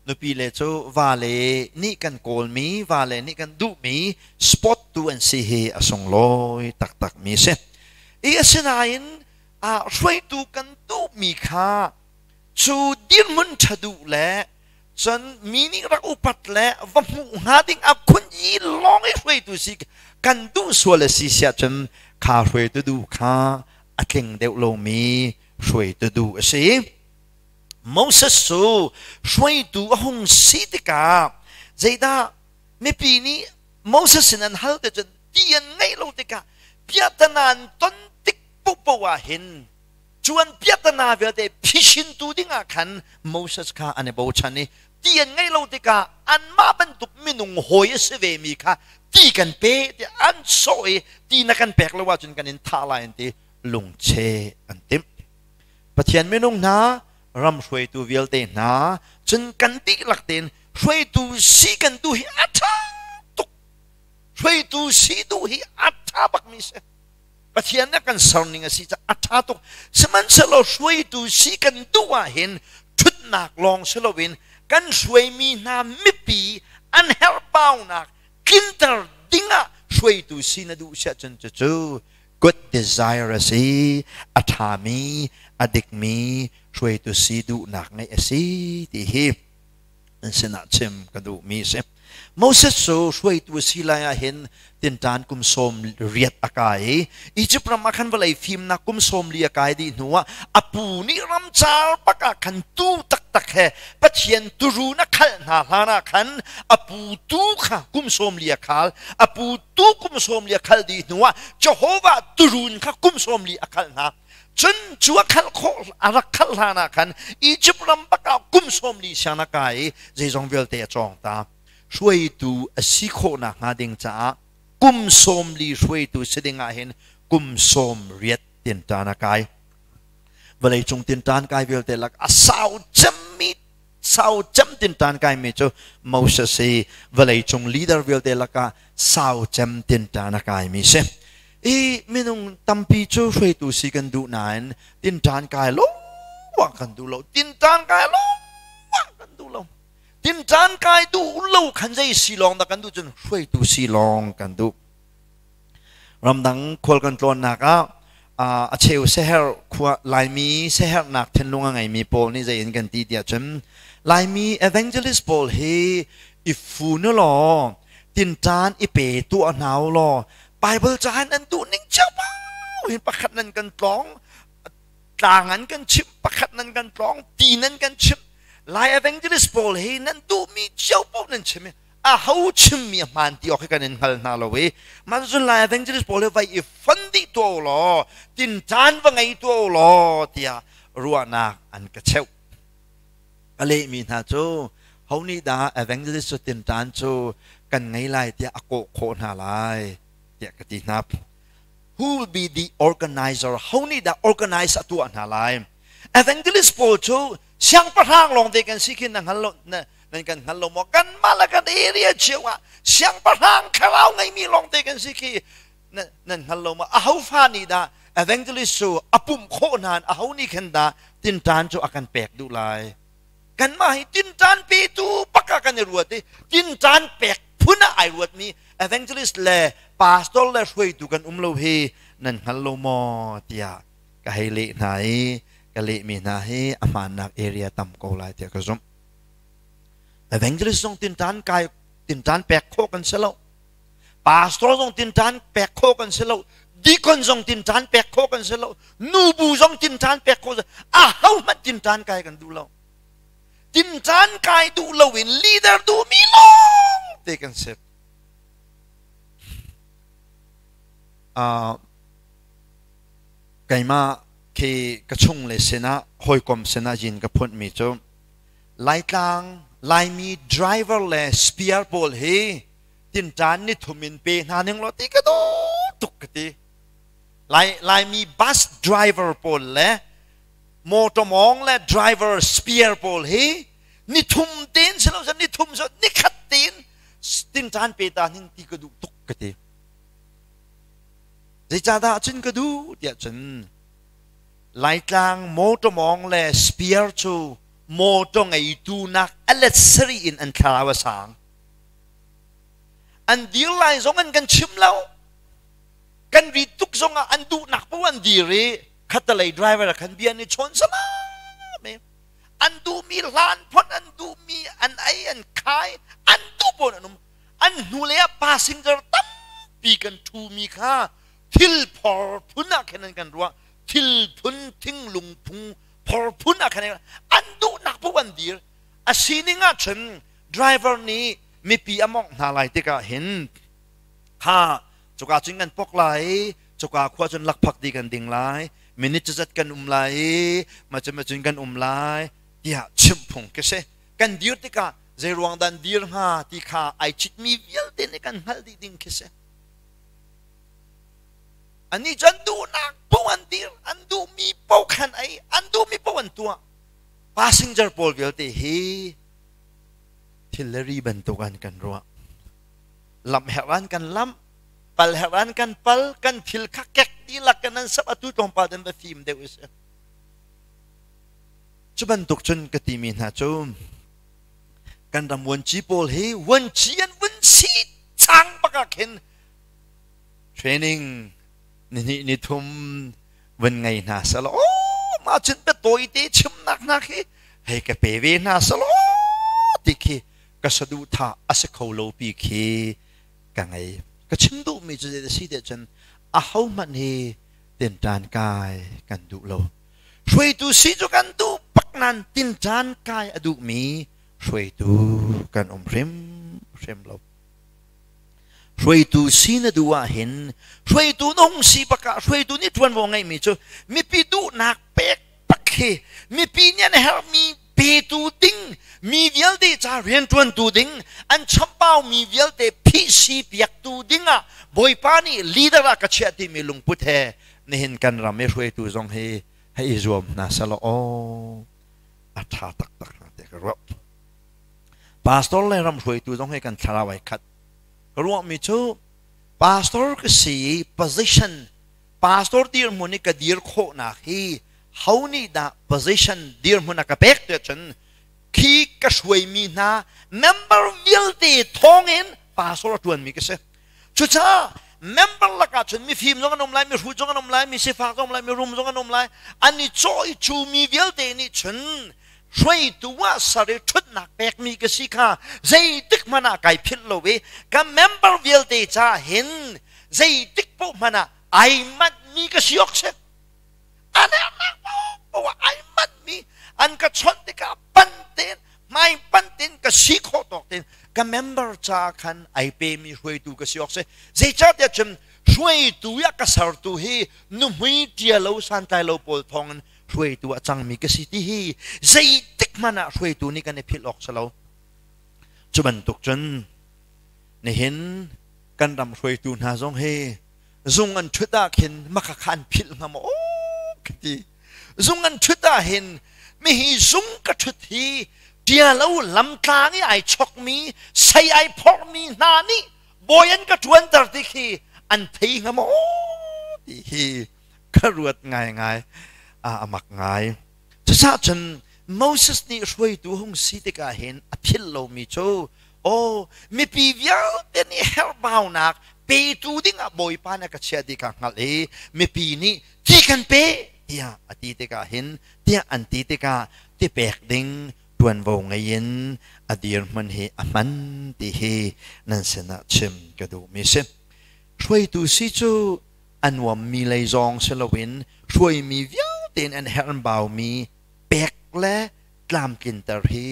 นุปีเลจูวาเลนี่กันโกลมีวาเลนี่กันดูมีสปอตตัวอันสิเฮอสงลอยตักมีเสอีเสนายินช่วยดูกันดูมีค่าจูดินมันชดูแลจนมีนิรักอุปัตแลว่ามูหาดิ้งอับคุณยีลองให้ช่วยดูสิกันดูส่วนละสิเสียจนข้าช่วยดูข้าอัดเก่งเดวโลมีช่วยดูสิโมเสสช่วยดูหงสิติกาใจดาไม่ปีนี้โมเสสนั้นฮัลเดจนเตียนไงโลติกาพิจารณาต้นติกปุบว่าเห็นชวนพิจารณาเวลาพิชิตตัวดิ้งขันโมเสสข้าอันนี้บอกฉันนี่เตียนไงโลติกาอันมาเป็นตุกมินุงหอยเสวมีค่ะตีกันเป๊ะอันโซ่ตีนักกันแปลกเลยว่าจนกันอินทาลายอันที่ลงเชอันเต็มปะเทียนมินุงนะรำช่วยตัวเวลเดนะจนกันตีหลักเต็นช่วยตัวสีกันตัวฮิอัฐาตุกช่วยตัวสีตัวฮิอัฐาบักมิเสปะเทียนนักกันสอนนิงสิจะอัฐาตุกสมันสโลช่วยตัวสีกันตัวเห็นชุดนักลองสโลวินกันช่วยมีนามิปีอันเฮลเปานักกินตรดิ้งช่วยตัวสีนัดูเสียจนจะจู good desire สิอัฐามีอดิกมีช่วยตัวสีดูหนักในสิที่ฮินั่นสินะชิมกันดูมีเสโมเสสช่วยตัวสีลายเห็นตินจานกุมสมเรียดอากาศอีจิปรมาคันวลัยฟิล์มนักกุมสมเรียกายดีหัวอปูนี่รำจาร์ปะกะขันตู้ตักแห่ปัจเจียนตุรูนักขันนาลานักขันอปูตู้ค่ะกุมสมเรียกาลอปูตู้กุมสมเรียกาลดีหัวเจ้าโฮวาตุรูนค่ะกุมสมเรียกาลนะจนจัวขันโคอารักขันลานักขันอีจิปรมาปะกะกุมสมเรียชานากายเจจงเวลเตจองตาช่วยดูสิโคนักงาดิงจ้ากุมสมลีช่วยดูสิดิงาเห็นกุมสมเรียดตินตานากายเวลาจงตินตานกายเวลเตลักอาสาวจำมิ sao chấm tin tan cái mi cho Moses và lấy chung leader vil de la ka sao chấm tin tan cái mi se minung tampi cho suy tu si kan du nan tin tan cái lo wa kan du lo tin tan cái lo wa kan du lo tin tan cái du lo kan dây si long da kan du chun suy tu si long kan du ram dang khol kan tlon na ka a cheu se her khwa lai mi se her nak then lunga ngai mi pol ni zai in kan ti dia chum lai mi evangelist pol he ifu no lo tin tan I pe tu anau lo Bible chan an tu ning chau ba hin pakhat nan kan tlong tlangan kan chim pakhat nan kan tlong ti nan kan chim lai evangelist pol he nan tu mi chau po nan chim a hau chim mi man ti ok kan in hal na lo we man sun lai evangelist pol he vai I fandi to lo tin tan wa ngai to lo tia ruana an ka cheu ale mi na cho hau ni da evangelist so tin tan cho kan ngai lai tia ako kho na lai tia ka ti nap who will be the organizer hau ni da organize atu an lai evangelist pol cho siang parang long de kan sikin nang halo nan kan halo mo kan malakan area chiwa siang parang kharau ngai mi long de kan siki nan halo mo a hau fa ni da evangelist so apum kho nan a hau ni kan da tin tan cho akan pek du lai kan ma hi tin tan pe tu pakka kan ruat tin tan pek phuna ai ruat mi evangelist le pastor le hui tu kan lo he nan halo mo tia ka hele nai ka le mi na he aman nak area tam ko lai tia ka zum evangelist song tin tan pek kho kan selo pastor song tin tan pek kho kan selo deacon song tin tan pek kho kan selo nubu song tin tan pek kho a hau mat tin tan kai kan du lo tin tan kai du lo in leader du mi long they can say kaima ke kachung le sena hoi kom sena jin ka phun mi cho lai tlang lai mi driver le spear pol he tin tan ni thumin pe na ning lo ti ka do tuk ti lai mi bus driver pol le motor mong le driver spear pol he ni thum tin selo ni thum so ni khat tin tan pe ta ning ti ka du tuk ka ti zai cha da chin ka du dia chen lai tlang motor mong le spear chu motor ngai tu nak alet seri in an thalawa sang an dir lai zong an kan chim lau kan ri tuk zong an du nak po an dire khatalai driver kan bian ni chon sama me an du mi lan pon an du mi an ai an khai an du pon an nulea passenger tam pi kan tu mi kha thil por phuna khanan kan ruwa thil phun thing lung phung por phuna khanan an du nak po an dir a sininga chen driver ni mi pi among na lai te ka hin ha chuka chingan pok lai chuka khwa chun lak phak di kan ding lai minute zat kan lai ma chin kan lai tia chim phung ke se kan dir te ka zai ruang dan dir ha ti kha ai chit mi vial te ne kan hal di ding ke se ani jan du nak po an dir an du mi po khan ai an du mi po an tua passenger pol vial te he Hillary bentukan kan ruwa lam heran kan lam pal heran kan pal kan thil khakek dilak kan sab atu tompa dan the theme there was chuban tuk chun katimi na chu kan ramwan chi pol he wan chi an wan si chang baka khen training ni thum wan ngai na salo ma chin pe toy te chim nak he he ka pe ve na salo tikhi kasadu tha ase kholo pi khi ka ngai ka chimdu mi je de si de chen a hau man he tin tan kai kan du lo shwei tu si ju kan du pak nan tin tan kai adu mi shwei tu kan rem lo shwei tu si na du a hin shwei tu nong si baka shwei tu ni tuan wo ngai mi chu mi pi du nak pek pak he mi pi nyan her mi pe tu ding mi vial de cha rian tuan tu ding an champao mi vial de pc piak tu ding a boy pani leader a ka chati mi lungput he ne hin kan ram me hroi tu zong he hei zom na salo o a tha tak tak te ka ro pastor เลยรำช่วยตัวต้องให้กันคาราไว้ขัดรวมมิจู pastor ก็สี position pastor ดีร์มุนิกดีร์โคนักฮีเขานี่ด่า position ดีร์มุนักเป็กเดือดจนคีก็ช่วยมีนะ member วิลตีท้องเอง pastor ชวนมีก็เสียชุดช้า member ละกันจนมีฟิล์มจงกันนมไลมีรูจงกันนมไลมีเสฟากจงกันไลมีรูมจงกันนมไลอันนี้โจยจูมีวิลตีนี่ฉันช่วยตัวสารชุดนักแบกมีกสิค่ะใจตึกมันอะไก่พิษโลเวกับ member วิลตีจะเห็นใจตึกปุ๊บมันอะไอ้มันมีกสิยกเช่อันนี้นักบอกว่าไอ้มันมีอันก็ชนติกาปันเต็นไม่ปันเต็นก็สิโคตกเต็นกับ member จะคันไอ้เปมีช่วยตัวกสิยกเช่ใจจะเดี๋ยวจำช่วยตัวยักษ์สารตัวให้นุ่มให้เดียเราสันใจเราปวดท้องช่วยตัวจังมีกสิทธิใจติกมันอะช่วยตัวนี้กันในพิษออกซะแล้วจุบันตุกจนในเห็นกันดำช่วยตัวหาจงเฮจงอันชุดตาเห็นมักขันพิษงามโอ้คดีจงอันชุดตาเห็นไม่หิจงกระชุดทีเดียเราลำตานี่ไอชกมีใส่ไอพอมีนานี่บอยันกระชวนตัดที่ขีอันทีงามโอ้ที่กระรวดง่ายมักง่ายจะทราบจนโมเสสนี่ช่วยตัวหงสีติกาเห็นอภิลโลมิโจโอ้มีปีเวียเดนี่เฮลบาวนักปีตูดิ้งบอยปานักเชียดิกังฮัลเอมีปีนี้ที่กันเปเดียอดีติกาเห็นเดียอันติติกาที่เปกดิ้งดวนวงเงินอดีตมันเฮอมันที่เฮนั่นเสนาชิมกระดูมิเซช่วยตัวสิโจอันว่ามีเลยจองเซลวินช่วยมีเวียเต็นอันเฮลบาวมีเปกและกลามกินตารี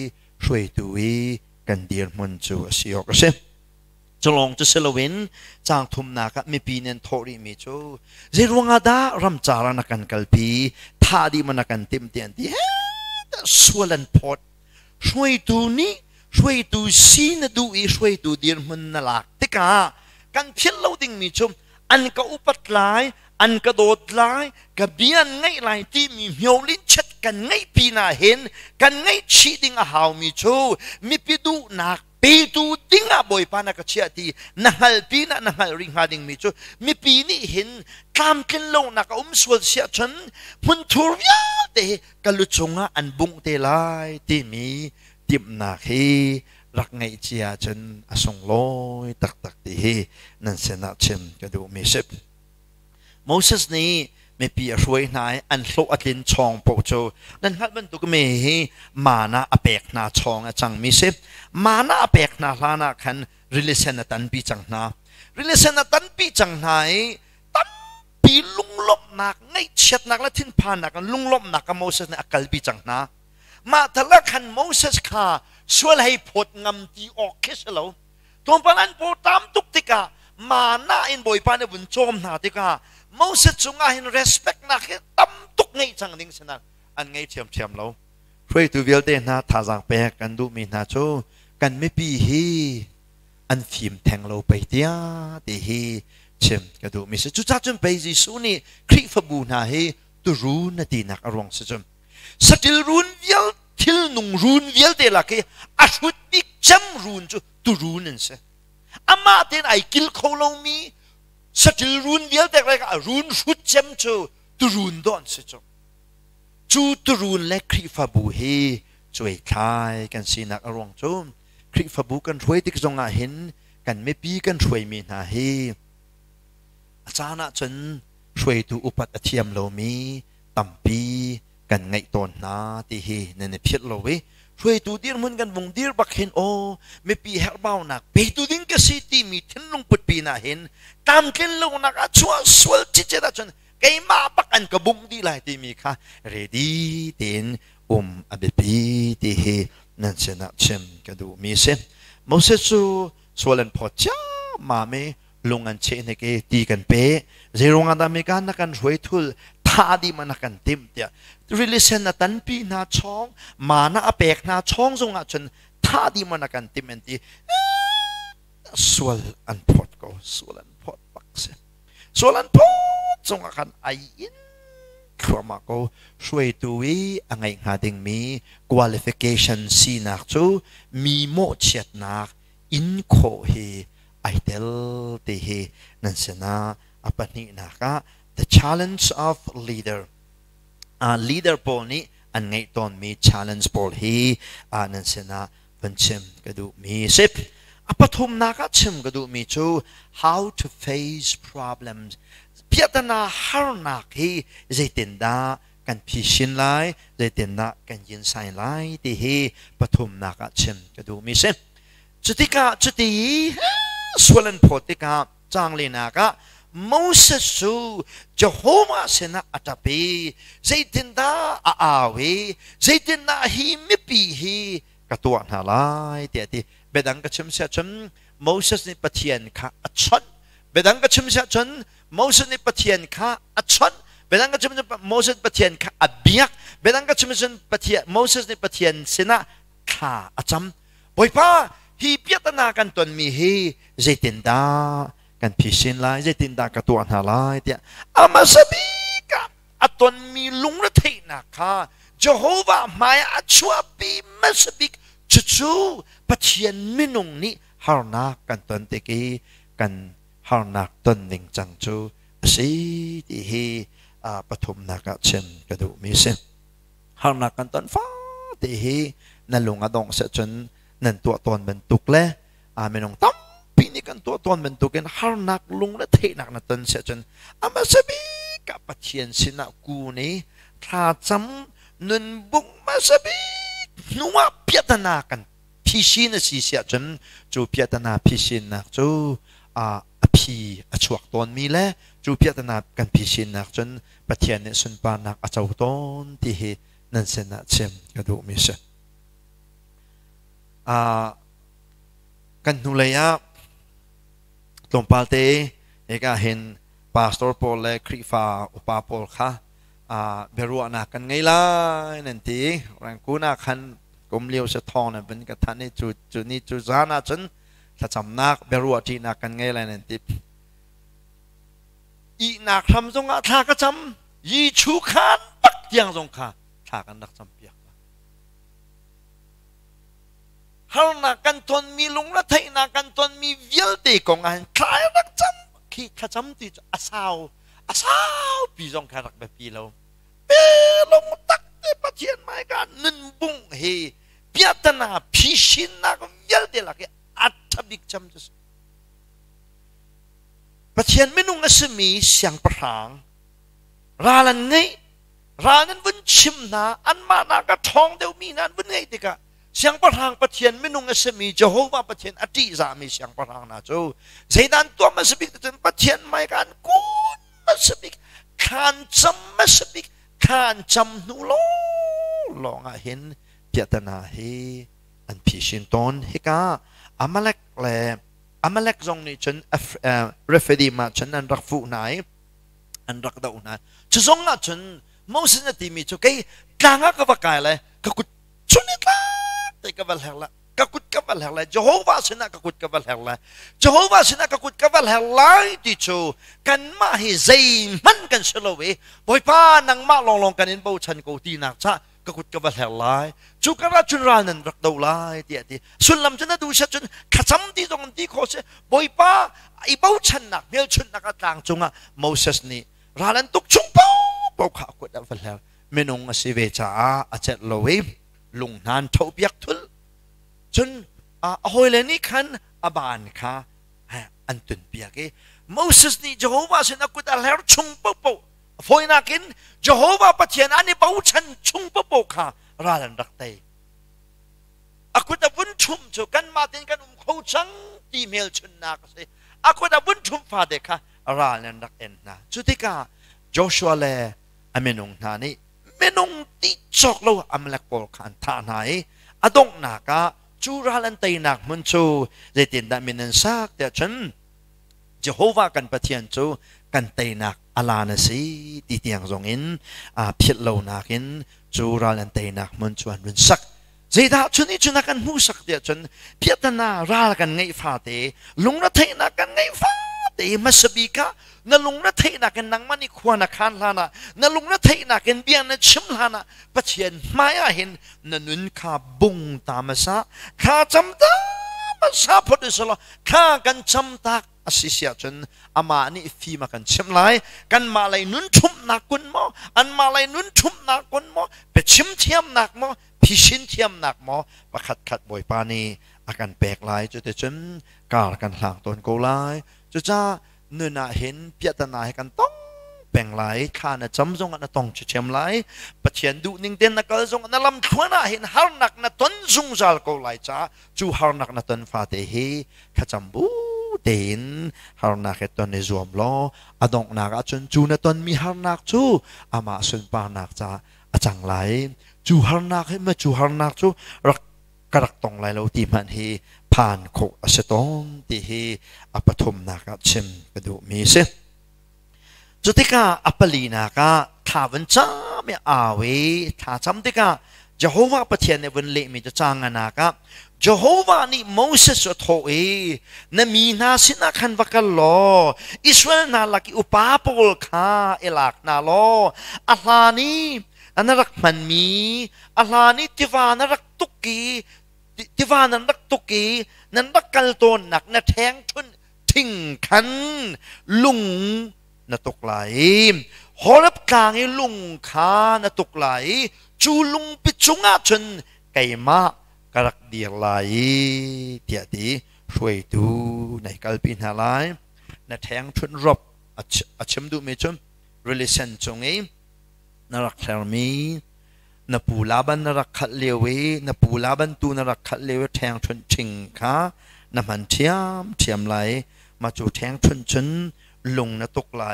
ช่วยตัวกันเดียร์มันจูสิโอก็เซจะลองจะเซลวินจางทุมนักมีปีนันทอริมิจูเจรวงอาดารำจารานักันกัลปีท่าดีมันนักันเต็มเตียนที่สวลันพอดช่วยตัวนี้ช่วยตัวซีนดูอีช่วยตัวเดียร์มันนลักติกากันเพี้ยนเราดิ่งมิจูอันก็อุปัตลายอันก็โดดลายกับเบียนไงลายที่มีเหี่ยวลิ้นชัดกันไงปีนาเห็นกันไงชีดิ่งอาหาวมิจูมีปิดูนักปีตูดิ้งบอยปานักเชียตีนักปีนักริงหาดิ่งมิจูมีปีนี้เห็นตามกันลงนักสวดเสียฉันมันทุเรียเตะกันลุจงอันบุงเตลายที่มีติมนักเฮรักไงเชียฉันอสงลอยตักที่เฮนั่นเสนาเชมกระดูมิเซปโมเสสนี้ไม่ปีช่วยนายอันโลอัดลินชองโปโจนั่นฮัดมันตุกเมฮีมานาอเปกนาชองจังมิเซมานาอเปกนาลานาคันริเลเซนตันปีจังนาริเลเซนตันปีจังไหนตันปีลุงลบนักไงเช็ดนักและทิ้นพานักลุงลบนักกับโมเสสในอากาศปีจังนามาทละคันโมเสสขาช่วยให้พดงำตีออกเคสแล้วตัวปนันโปตามตุกติกามานาอินบอยปานในบุญโจมนาติกาโมเสสจงอาหิน respect นักตั้มตุกไงจังนิ่งสนักอันไงเทียมเราช่วยตัวเวลเดนาท่าจังเปกันดูมีนาโจกันไม่ปีฮีอันฟิมแทงเราไปเดียดีฮีเชมกันดูมีสจุดจ้าจนไปจิสุนี่คริฟบูนาฮีตุรูนตีนักอารมณ์สจมสติลรูนเวลทิลนุงรูนเวลเดลักอาชุดดิจำรูนจูตุรูนนั่นเสอามาเต็นไอกิลเขาเรามีสติลรูนเวลเดลักรูนชุดจำจูตุรูนดอนสจมจูตุรูนและคริฟบูเฮช่วยคลายกันสินักอารมณ์จูคริฟบูกันช่วยติกจงอาเห็นกันไม่ปีกันช่วยมีนาเฮอาจารย์จนช่วยตัวอุปัตเทียมเรามีตั้มปีกันไงตอนนาที่เฮในเพียรเราเว้ช่วยตัวเดียร์เหมือนกันวงเดียร์บักเห็นโอไม่ปีเฮลบ้านักไปตัวดิ้งก็สิที่มีทิ้งลงปุดปีน่าเห็นตามกันลงนักชัวสวลจิตเจตจนไก่มาปักอันกระบุงดีหลายที่มีค่ะเรดี้เต็นอเบปีที่เฮนั่นเสนาเชมกระดูมีเซโมเสสสวลันพอจ้ามาเมลงอันเชนเกตีกันเป๊ะเจรงอันดามิกันนักกันช่วยทุลท่าดีมันนักกันเต็มเดียริลิเซนตันปีนาช่องมานาอเปกนาช่องทรงอาจนท่าดีมันนักกันเต็มตีสวลอันพอดก็สวลอันพอดปักเซสวลอันพอดทรงอาการไออิน ครัวมาก็ช่วยตัวอังไงหาดึงมี qualification สีนักจูมีโมเชียดนักอินโคเฮไอเดลเตเฮนั่นเสนาอปันนี้นัก the challenge of leader leader ปอนี้อันไงตอนมี challenge ปอฮีนั่นเสนาเป็นชิมกระดูมีสิบอปฐุมนักชิมกระดูมีจู how to face problemsพิจารณาหานักฮีใจเต็นดากันพิชินไลใจเต็นดากันยินใส่ไลที่ฮีปฐุมนักชิมกระดูมีสิบจุดที่กาจุดที่ส่วนพอติกาจางลีนักโมเสสจะโฮมาเสนาอัตปีใจเต็นดาอาเวใจเต็นดาฮีมิปีฮีกระตัวนาไลเดียดีเบดังกระชิมเสียจนโมเสสนี่ปะเทียนข้าอัชนเบดังกระชิมเสียจนโมเสสนี่ปะเทียนข้าอัชนเบดังกระชิมโมเสสปะเทียนข้าอับยักเบดังกระชิมปะเทียนโมเสสนี่ปะเทียนเสนาข้าอัจฉริบ่อยป้าฮีเปียตนากันตนมีฮีใจตินดากันพิชินไลใจตินดากระตัวนาไลเดียอามาสบิกะอัตนมีลุงระเทนักข้าเจโฮวาไม่อัจฉริมาสบิกจู่ๆปะเทียนมินุงนี้ฮาร์นักกันตนเตกีกันฮาร์นักตนหนึ่งจังจูสีที่ฮีปฐมนักเชมกระดูมีเส้นฮาร์นักกันตนฟ้าที่ฮีนั่นลงอดองเสจนนั่นตัวตนเป็นตุกเล่มินุงตั้มปีนี้กันตัวตนเป็นตุกกันฮาร์นักลุงและเทนักนั่นตนเสจนอามาสบิกับปะเทียนสินะกูนี้ถ้าจำนุนบุกมาสบินัวเพียรนากันพิชินสิเสียจนจูเพียรนาพิชินนะจูพีชวกตอนมีแล้วจูเพียรนากันพิชินนะจนปะเทียนเนี่ยสุนปานักเจ้าตอนที่นั่นเสนาเชมกระดูมิเชกันนุเลยะตรงปาเตเอกเห็นพาสตอร์พอลและคริฟาอุปาพอลค่ะเบรุอานักกันไงล่ะนั่นทีรังกูนักขันกลมเลี้ยวเสทองนั่นเป็นกระทันนี่จุนี่จุจานาจนถ้าจำนักเบรุอาจีนักกันไงล่ะนั่นทีอีนักทำตรงท่าก็จำยีชูขานปักยังตรงข้าท่ากันนักจำเปียกฮานักกันตนมีลุงละไทยนักกันตนมีเวียลเตกงานคลายนักจำขี้ข้าจำที่อาสาวปีจงขารักแบบปีเราเปลงตักเตปะเทียนไม้กันนึนบุงเฮเปียตนาพิชินนักเวียลเตลักอัตบิกจำจะปะเทียนไม่นุ่งอสมีเสียงประหางราลันไงรานั้นวุ่นชิมนาอันมานักทองเดียวมีนั้นวุ่นไงติกะเสียงประหางปะเทียนไม่นุ่งอสมีเจโฮวาปะเทียนอติสามีเสียงประหางนะจูใจดันตัวมาสบิกจนปะเทียนไม้กันกูมัสบิกขานจำมัสบิกขานจำนูโลลองเห็นเจตนาเฮอันพิชินตอนเฮกาอามาเล็กแลอามาเล็กจงนี่ฉันเรฟดีมาฉันอันรักฟูนายอันรักดาวนาจะจงอ่ะฉันมองสิ่งที่มีจุกกลางก็ว่าไกลเลยก็กุชุนิตละแต่ก็ว่าแล้วละก็กุดก็ว่าแล้วละเจโฮวาสินะก็กุดก็ว่าแล้วละเจโฮวาสินะก็กุดก็ว่าแล้วละที่ชูกันมาให้ใจมันกันเฉลยบ่อยป้านังมาลองกันอินบ่ฉันกูตีนักจ้าก็กุดก็ว่าแล้วละจูกระจุนรานันรักดาวละที่สุนลำฉันน่ะดูชัดจนขจำที่ตรงที่โคเสบ่อยป้าไอ้บ่ฉันนักเมียฉันนักต่างจงอ่ะโมเสสนี่ราลันตุกจุงเป้าข้ากุดเอาแล้วเมนงสิเวจ้าอาจจะลอยลุงนานทบยักทุลจนโฮเลนี่ขันอบานค่ะอันตุนเปียกโมเสสนี่เจโฮวาสินักกุดแล้วชุงปุ๊บฟอยนักินเจโฮวาปะเทียนอันนี้บ่ฉันชุงปุ๊บค่ะราลันรักเตยอากุดวุ่นชุมจูกันมาตินกันเขาจังตีเมลชุนนักสิอากุดวุ่นชุมฟาเด็กค่ะราลันรักเอ็นนะจุดที่กาโจชัวเล่อเมนงนานี่เมนงติจอกโลอเมลักโปลขันท่าไหนอดงนากาจูราลันเตยนักมันจูเจตินดามินันซักแต่ฉันเจโฮวากันปะเทียนจูกันเตยนักอาลานะสีติเตียงทรงอินพิดโลนักินจูราลันเตยนักมันจวนมันซักเจดาชุนี่จุนักกันมูสักเดียฉันเพียรนารากันไงฟาเตลุงละเทนักกันไงฟาเตมัสบีกะ นั่นลุงนั่นเทนักกันนังมันนี่ควรนักขันลานะนั่นลุงนั่นเทนักกันเบียนนั่นชิมลานะปัจเจียนไม่เห็นนั่นนุนข้าบุงตามมาซะข้าจำตามาซาพอดีสละข้ากันจำตาอาศิเสียจนอามานี่ฟีมากันชิมไลกันมาเลยนุนทุ่มนักกุนมออันมาเลยนุนทุ่มนักกุนมอไปชิมเทียมนักมอพิชินเทียมนักมอประขัดบ่อยปานีอาการแปลกหลายจุดจนกาลกันหลังตนโกไลจุดจ้าเนื้อหนาเห็นเปียตนาให้กันต้องแบ่งหลายข้าน่ะจำทรงอันต้องเชื่อมหลายปัจเจียนดูนิ่งเด่นนักก็ทรงอันลำทวนน่ะเห็นฮาร์นักน่ะตนทรงจัลโกไลจ้าจูฮาร์นักน่ะตนฟาเตฮีข้าจำบูเด่นฮาร์นักตนในรวมล้ออดงนักจนจูน่ะตนมีฮาร์นักจูอามาสุนปานักจ้าอาจังไหลจูฮาร์นักให้มาจูฮาร์นักจูรักกระดักตรงไหลเราตีมันฮีผ่านโคอสตองที่ฮีอปฐมนักชิมกระดูมีเสจุดที่ก้าอัปลีนักท้าวันจ้าไม่อาเวท้าจำที่ก้าเจ้าว่าประเทศในวันเละมีจะจ้างนักเจ้าว่านี่โมเสสโทเอนั่นมีนาสินักขันวักลออิสราเอลนาลักอุปาปอลข้าเอลักนาลออัลลานี่อันนั้นรักมันมีอัลลานี่ที่ว่านั้นรักตุกีที่ว่านั้นรักตุกีนั้นรักกัลโตนหนักนะแทงทุนทิ้งขันลุงนะตกไหลฮอรับกลางให้ลุงขานะตกไหลจูลุงปิจุงอาชนไก่มากระเดียไหลเดียดีช่วยดูในกัลปินหาไลนะแทงทุนรบอาชิมดูไม่ชม relation จงเองนรักแคลมีนปูลาบันนรักขัดเลวีนปูลาบันตูนรักขัดเลวแทงชนชิงข้านมันเทียมไหลมาจูแทงชนลงนตุกไหล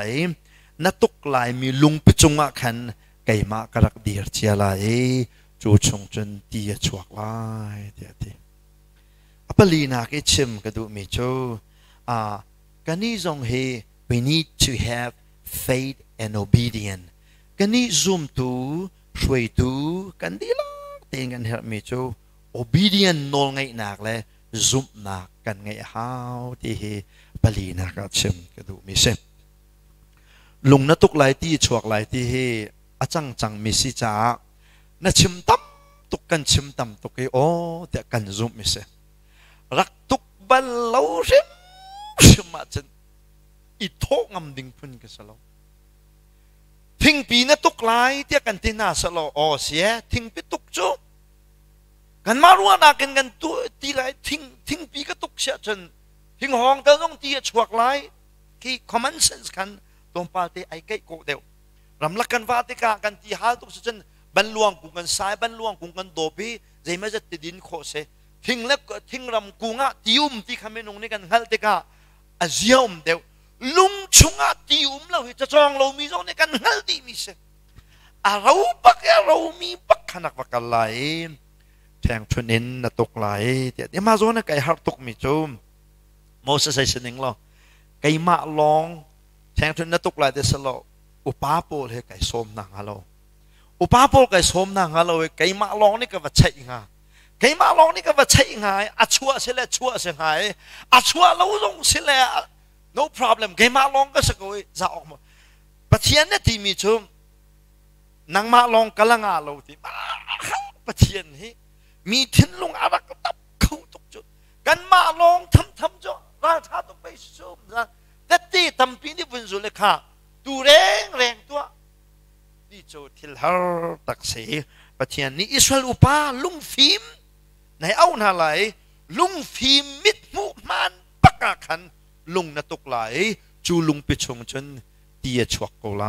นตุกไหลมีลุงปิจงอาคันไก่มากระดีเจียไหลจูชงจนตีชวกไหลเดียดีอัปลีนักชิมกระดูมีโจกันนี้ทรงเฮ we need to have faith and obedience กันนี้ซุ่มตูช่วยดูกันดีละเตียงกันเฮมีโจ obedient นอลไงนักเลยซุ่มนักกันไงฮาวที่เฮปลีนักชิมกระดูมีเสลุงนัตุกไหลที่ชวกไหลที่เฮอาจังมีสิจ้านัชิมตั้มตุกกันชิมตั้มตุกโอเดกันซุ่มมีเสรักตุกบัลลาชิมชิมาจันอีโทงำดิ่งพุ่นกันสโลทิ้งปีนัตุกไหลที่กันที่น่าสโลโอเสียทิ้งปีตุกจูกันมารู้นักกันตัวตีไหลทิ้งปีก็ตุกเสียจนทิ้งห้องแต่ต้องตีชวกไหลที่ common sense กันตรงปาตีไอ้เกยโกเดียวรำลักกันว่าที่กันที่หาตุกจนบรรลวงกุกันสายบรรลวงกุกันโดบีใจไม่จะติดินโคเสทิ้งเล็กทิ้งรำกุงะติอุมที่คำเป็นองค์นี้กันฮัลติกาอาเซียมเดียวลุงชงะติอุมเราจะจองเรามีจองนี้กันฮัลติมิเสเราปักเรามีปักขนักปักอะไรแทงชนินนตกไหลเดี๋ยวมาโซนไก่ฮาร์ตกมิจูมโมเสสใส่เสนิงเราไก่มาลองแทงชนนตกไหลเดสโลอุปาโปลให้ไก่ส้มนางฮัลโลอุปาโปลไก่ส้มนางฮัลโลไก่มาลองนี่ก็ว่าใช่ไงไก่มาลองนี่ก็ว่าใช่ไงอาชัวเสียแล้วชัวเสียหายอาชัวเราลงเสียแล้ว no problem ไก่มาลองก็สักวันจะออกมาปะเทียนเนี่ยที่มีชมนางมาลองกำลังอาเราที่ปะเทียนนี้มีทิ้นลงอะไรก็ตับเข้าตกจุดกันมาลองทำจ้ะราชาต้องไปชมนะแต่ที่ทำปีนี้เป็นสุดเลยค่ะดูแรงตัวที่โจทิลฮาร์ตักเสียประเทศนี้อิสราเอลอุปาลุงฟิล์มในเอาหน้าไหลลุงฟิล์มมิดมุมันปักขันลุงนัตุกไหลจูลุงไปชงจนเตียชวกโกไล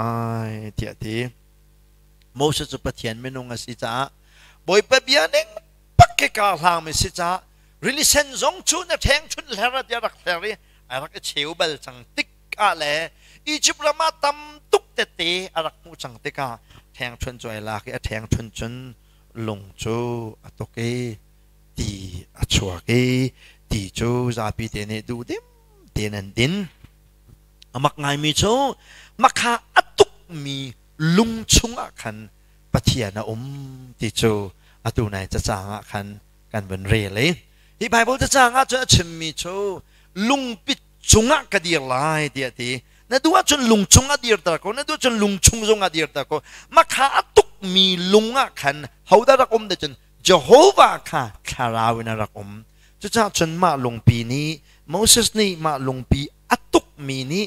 เตียทีโมเสสประเทศไม่นงสิจ้าบอยเปียนเองปักเกกาลางไม่สิจ้าริลิเซนซงชุนแทงชุนเฮระเดียรักเฮรีอารักเชียวเบลจังติกอะไรอียิปต์ละมาตำตุกเตะอารักมูจังติกาแทงชนจอยลากแทงชนลงจูอตเกตีอชัวเกตีจูซาปีเตเนดูดิมเตนันดินมักไงมีจูมักขาอตุกมีลุงชุงอาคันปะเทียนะตีจูอตุไหนจะจางอาคันกันเป็นเรเลยที่ไบเบิลจะจางอาจะชิมมีจูลุงปิดจุงะกระเดียลายเดียทีน na dua chun lung chung adir ta ko na dua chun lung chung zong adir ta ko makha atuk mi lunga khan hauda rakom de chun Jehovah kha tharawina rakom chu cha chun ma lung pi ni Moses ni ma lung pi atuk mi ni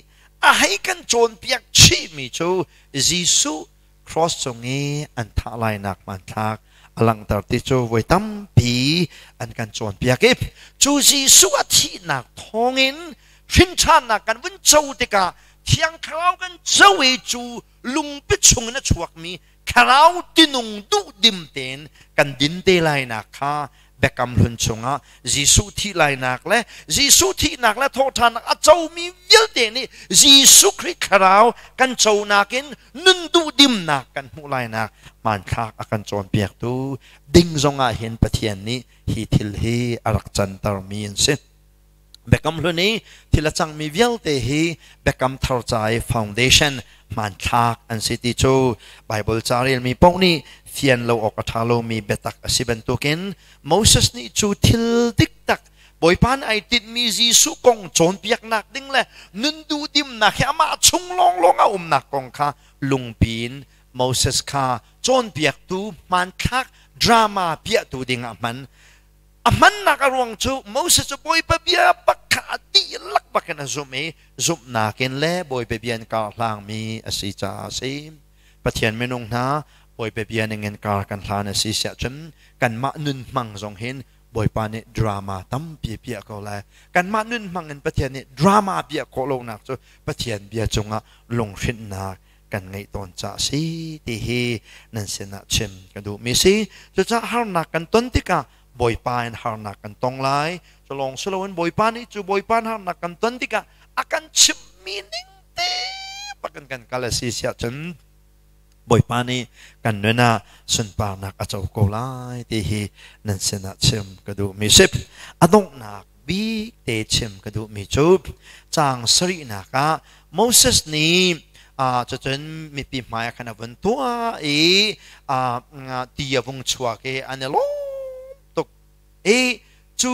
a hai kan chon piak chi mi chu Jisu cross chongi an thalai nak man thak alang tar ti chu voi tam pi an kan chon piak ip chu Jisu a thi nak thongin hin chan nak kan vun chau te ka thiang khrau kan chawi chu lung pi chung na chuak mi khrau tinung du dim ten kan din te lai nak kha bekam hun chunga Jisu thi lai nak le Jisu thi nak le tho than a chau mi vil te ni Jisu Christ khrau kan chau nakin nun du dim nak kan hu lai nak man khak akan chon piak tu ding zonga hin pathian ni hi thil hi arak chan tar min se bekam hluni thila chang mi vil te hi bekam thar chai foundation man thak an city chu Bible charil mi pawni fian lo ok athalo mi betak asiban tukin Moses ni chu thil dik tak boipan ai tit mi Jisu kong chon piak nak ding le nun du dim na khama chung long long a nak kong kha lungpin Moses kha chon piak tu man thak drama pia tu ding man aman nakarong chu Moses chu boy pa bia pakha ti lak bakan azumi zum nakin le boy pe bian ka lang mi asi cha sim pathian menung na boy pe bian ngen kar kan hlan asi sia chen kan ma nun mang zong hin boy pa ni drama tam pi pia ko la kan ma nun mang en pathian ni drama pia ko lo nak chu pathian bia chunga long rin na kan ngai ton cha si ti hi nan sena chem ka du mi si chu cha har na kan ton tika boy pa en har na kan tong lai cholong solowen boy pa ni chu boy pa har na kan ton tika akan chim meaning te pakan kan kala si sia chen boy pa ni kan nena sun pa nak achau ko lai ti hi nan sena chem ka du mi sip adong nak bi te chem ka du mi chu chang sari na ka Moses ni cho chen mi pi mai kana van tua e ti avung chua ke anelo tok e chu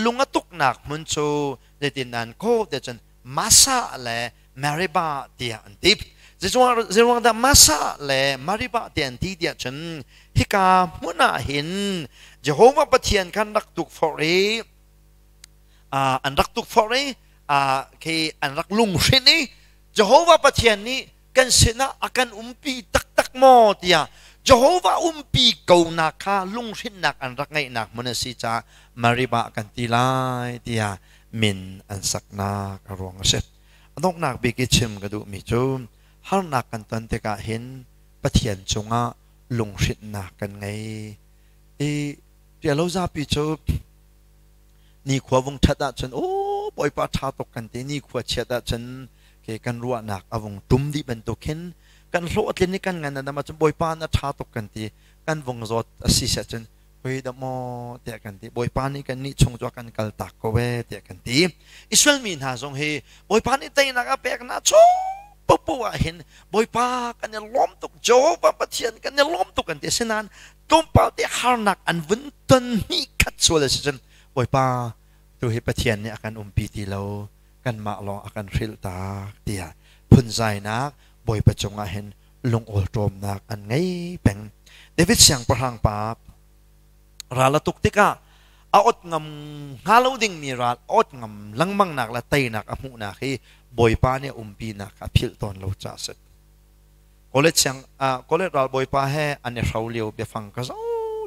lunga tok nak mun chu de tin nan ko de chen masa le mariba dia antip zewang da masa le mariba dia anti dia chen hika muna hin Jehovah pathian kan rak tuk for e an rak tuk for e ke an rak lung rini Jehovah pathian ni kan sina akan umpi tak tak mo dia Jehovah umpi kau nak kha lung rin nak an rak ngai nak manasi cha mariba kan tilai dia min an sakna karong set anok nak bigi chim gadu mi chu har nak kan tan te ka hin pathian chunga lung rin nak kan ngai e dia lo za pi chu ni khwa wong thata chen o boy pa tha tok kan te ni khwa cheta chen ke kan ruwa nak avong tum di ben to ken kan lo atlin ni kan ngana na ma chum boy pa na tha tok kan ti kan wong zot asi sa chen hoi da mo te kan ti boy pa ni kan ni chung jo kan kal tak ko we te kan ti Israel min ha zong he boy pa ni tai na ka pek na cho popo a hin boy pa kan ni lom tok Jehovah pathian kan ni lom tok kan ti sinan tom pa te har nak an vun ton ni khat so le chen boy pa tu he pathian ni akan umpi ti lo kan ma long akan ril ta tia phun zai nak boy pa chunga hen lung ol tom nak an ngai peng David siang parhang pa rala tuk tika a ot ngam halo ding mi ral ot ngam langmang nak la tai nak amu na khi boy pa ne umpi nak a phil ton lo cha set college siang college ral boy pa he an rau liu be fang ka zo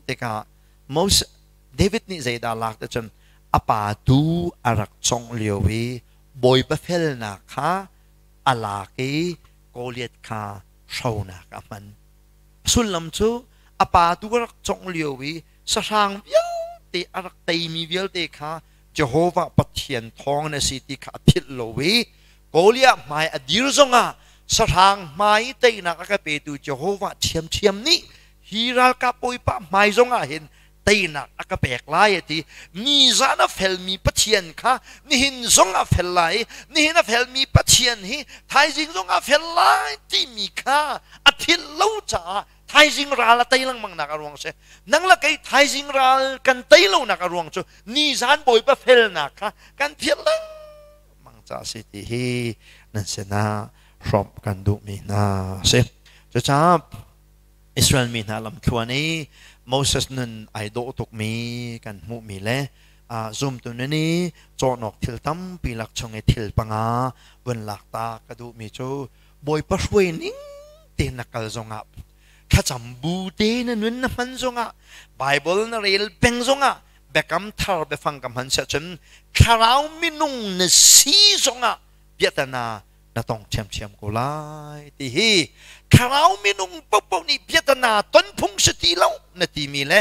tika most David ni zaida lak ta chen apa tu arak chong liu wi boy pa fel na kha ala ke Goliath kha shau na ka man sun lam chu apa tu arak chong liu wi sa sang vial te arak tai mi vial te kha Jehovah pathian thong na si ti kha phil lo wi Goliath mai adir zonga sa sang mai te na ka pe tu Jehovah thiam ni hiral ka poi pa mai zonga hin tay na akapek lai ti ni zana fel mi pathian kha ni hin zonga fel lai ni hin fel mi pathian hi thai jing zonga fel lai ti mi kha athil lo cha thai jing ral tai lang mang na ka ruang se nang la kai thai jing ral kan tai lo na ka ruang chu ni zan boy pa fel na kha kan phil lang mang cha si ti hi nan se na from kan du mi na se cha Israel mi na lam thua ni Moses nun ai do tuk mi kan mu mi le zoom tu ni cho nok thil tam pi lak chong e thil panga wen lak ta ka du mi chu boy pa shwe ning te nakal zonga kha chambu te na nun na man zonga Bible na real peng zonga bekam thar be phang kam han sa chen kharau minung na si zonga biatana na tong chem ko lai ti hi kharau minung popo ni biatana ton phung sati lo na ti mi le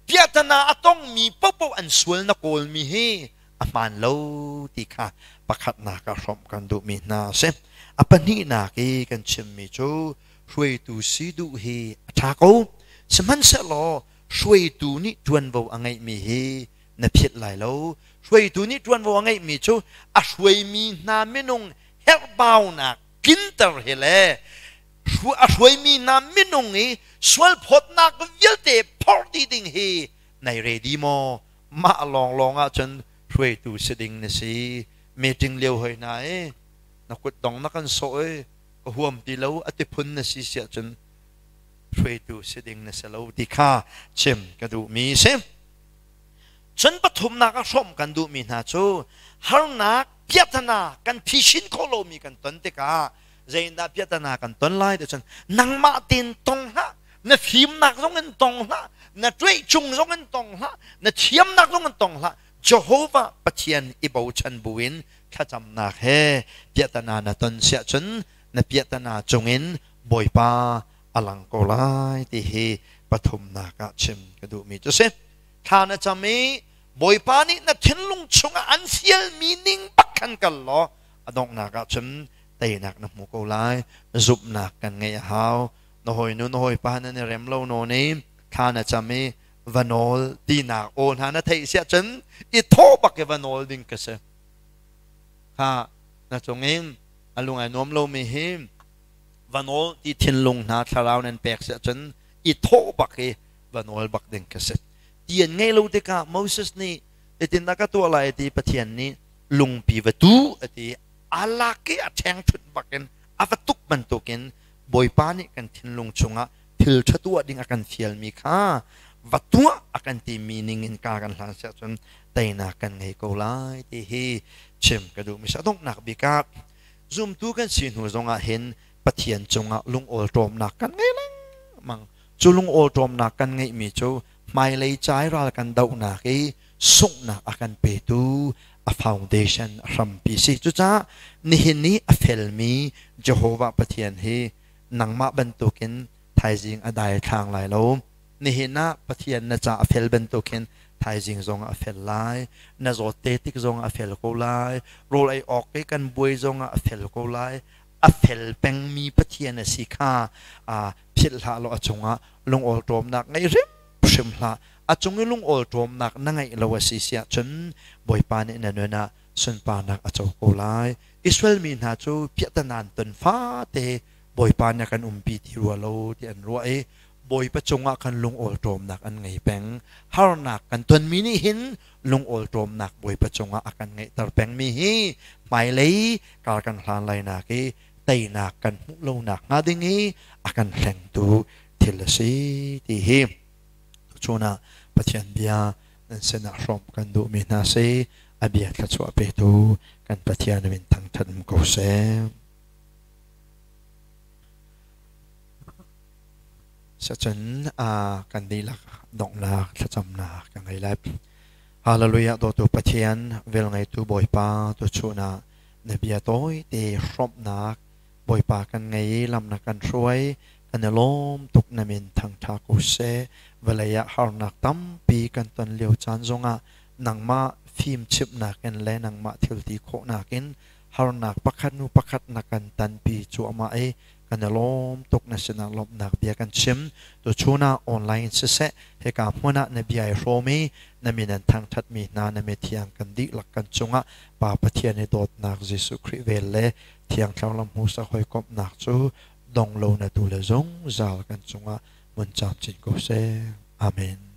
biatana atong mi popo an sul na kol mi hi aman lo ti kha pakhat na ka rom kan du mi na se apani na ki kan chem mi chu shwe tu si du hi atha ko seman se lo shwe tu ni tuan vo angai mi hi na phit lai lo shwe tu ni tuan vo angai mi chu a shwe mi na minung her bau na kinter hele a shwe mi na minung hi swal phot na ko vilte party ding hi nai ready mo ma long a chen shwe tu siding na si meeting leo hoi na na kut dong na kan so ko huam ti lo ati phun na si sia chen shwe tu siding na se lo ti kha chem ka du mi sem chen pathum na ka som kan du mi na chu har na piatana kan phishin kholo mi kan ton te ka zain da piatana kan ton lai de chen nang ma tin tong ha na phim nak zong en tong ha na trei chung zong en tong ha na thiam nak zong en tong ha Jehovah pathian ibo chan buin khacham na he piatana na ton sia chen na piatana chungin boipa alang ko lai ti hi pathum na ka chem ka du mi chu se thana chami boipa ni na thinlung chunga an sial meaning pakhan kal lo adong na ka chem te nak na mu ko lai zup nak kan ngai hao no hoi pa na ne rem lo no ni thana chami vanol ti na on hana thei sia chen I tho bak ke vanol ding ka se ha na chungin alung ai nom lo mi him vanol ti thinlung na tharau nen pek sia chen I tho bak ke vanol bak ding ka se tien ngai lo te ka Moses ni te tin na ka to lai ti pathian ni lung pi va tu ati ala ke a thang thut baken avatuk man token boy pa ni kan thinlung chunga thil thatua ding akan fial mi kha vatua akan ti meaning in ka kan hlan sia chun taina kan ngai ko lai ti hi chem ka du mi sa dong nak bi ka zoom tu kan sin hu zonga hin pathian chunga lung ol tom nak kan ngai lang mang chulung ol tom nak kan ngai mi chu mai lei chai ral kan dau na ki suk na akan pe tu a foundation ram pi si chu cha ni hin ni a fel mi Jehovah pathian hi nangma bantukin thai jing adai thang lai lo ni hin na pathian na cha a fel bantukin thai jing zong a fel lai na zo te tik zong a fel ko lai rol ai ok ke kan boi zong a fel ko lai a fel peng mi pathian a si kha a phil la lo achunga lung ol tom nak ngai rim shim la achung lung ol tom nak na ngai lo si sia chen boi pa ne na no na sun pa nak acho ko lai Israel mi na chu piatanan ton fa te boi pa na kan umpi ti ru lo ti an ru ai boi pa chunga kan lung ol tom nak an ngai peng har nak kan ton mi ni hin lung ol tom nak boi pa chunga akan ngai tar peng mi hi mai lei kal kan hlan lai na ki tai nak kan mu lo nak nga ding hi akan hleng tu thil si ti hi chuna pathian bia nan sena rom kan du mi na se abia ka chu pe tu kan pathian min thang than ko se sa chen kan di lak dong la thacham na ka ngai lai hallelujah do tu pathian vel ngai tu boi pa tu chuna ne bia toi te rom na boi pa kan ngai lam na kan roi kan lom tuk na min thang tha ko se velaya har nak tam pi kan ton leo chan zonga nangma phim chip na kan le nangma thil ti kho na kin har nak pakhat nu pakhat na kan tan pi chu ama e kan lom tuk na sina lom nak bia kan chim to chuna online se se he ka mona na bia romi na min an thang that mi na na me thiang kan di lak kan chunga pa pathian e dot nak Jesu Christ vel le thiang thlang lam hu sa hoi kop nak chu dong lo na tu le zong zal kan chunga mun cham chin ko se amen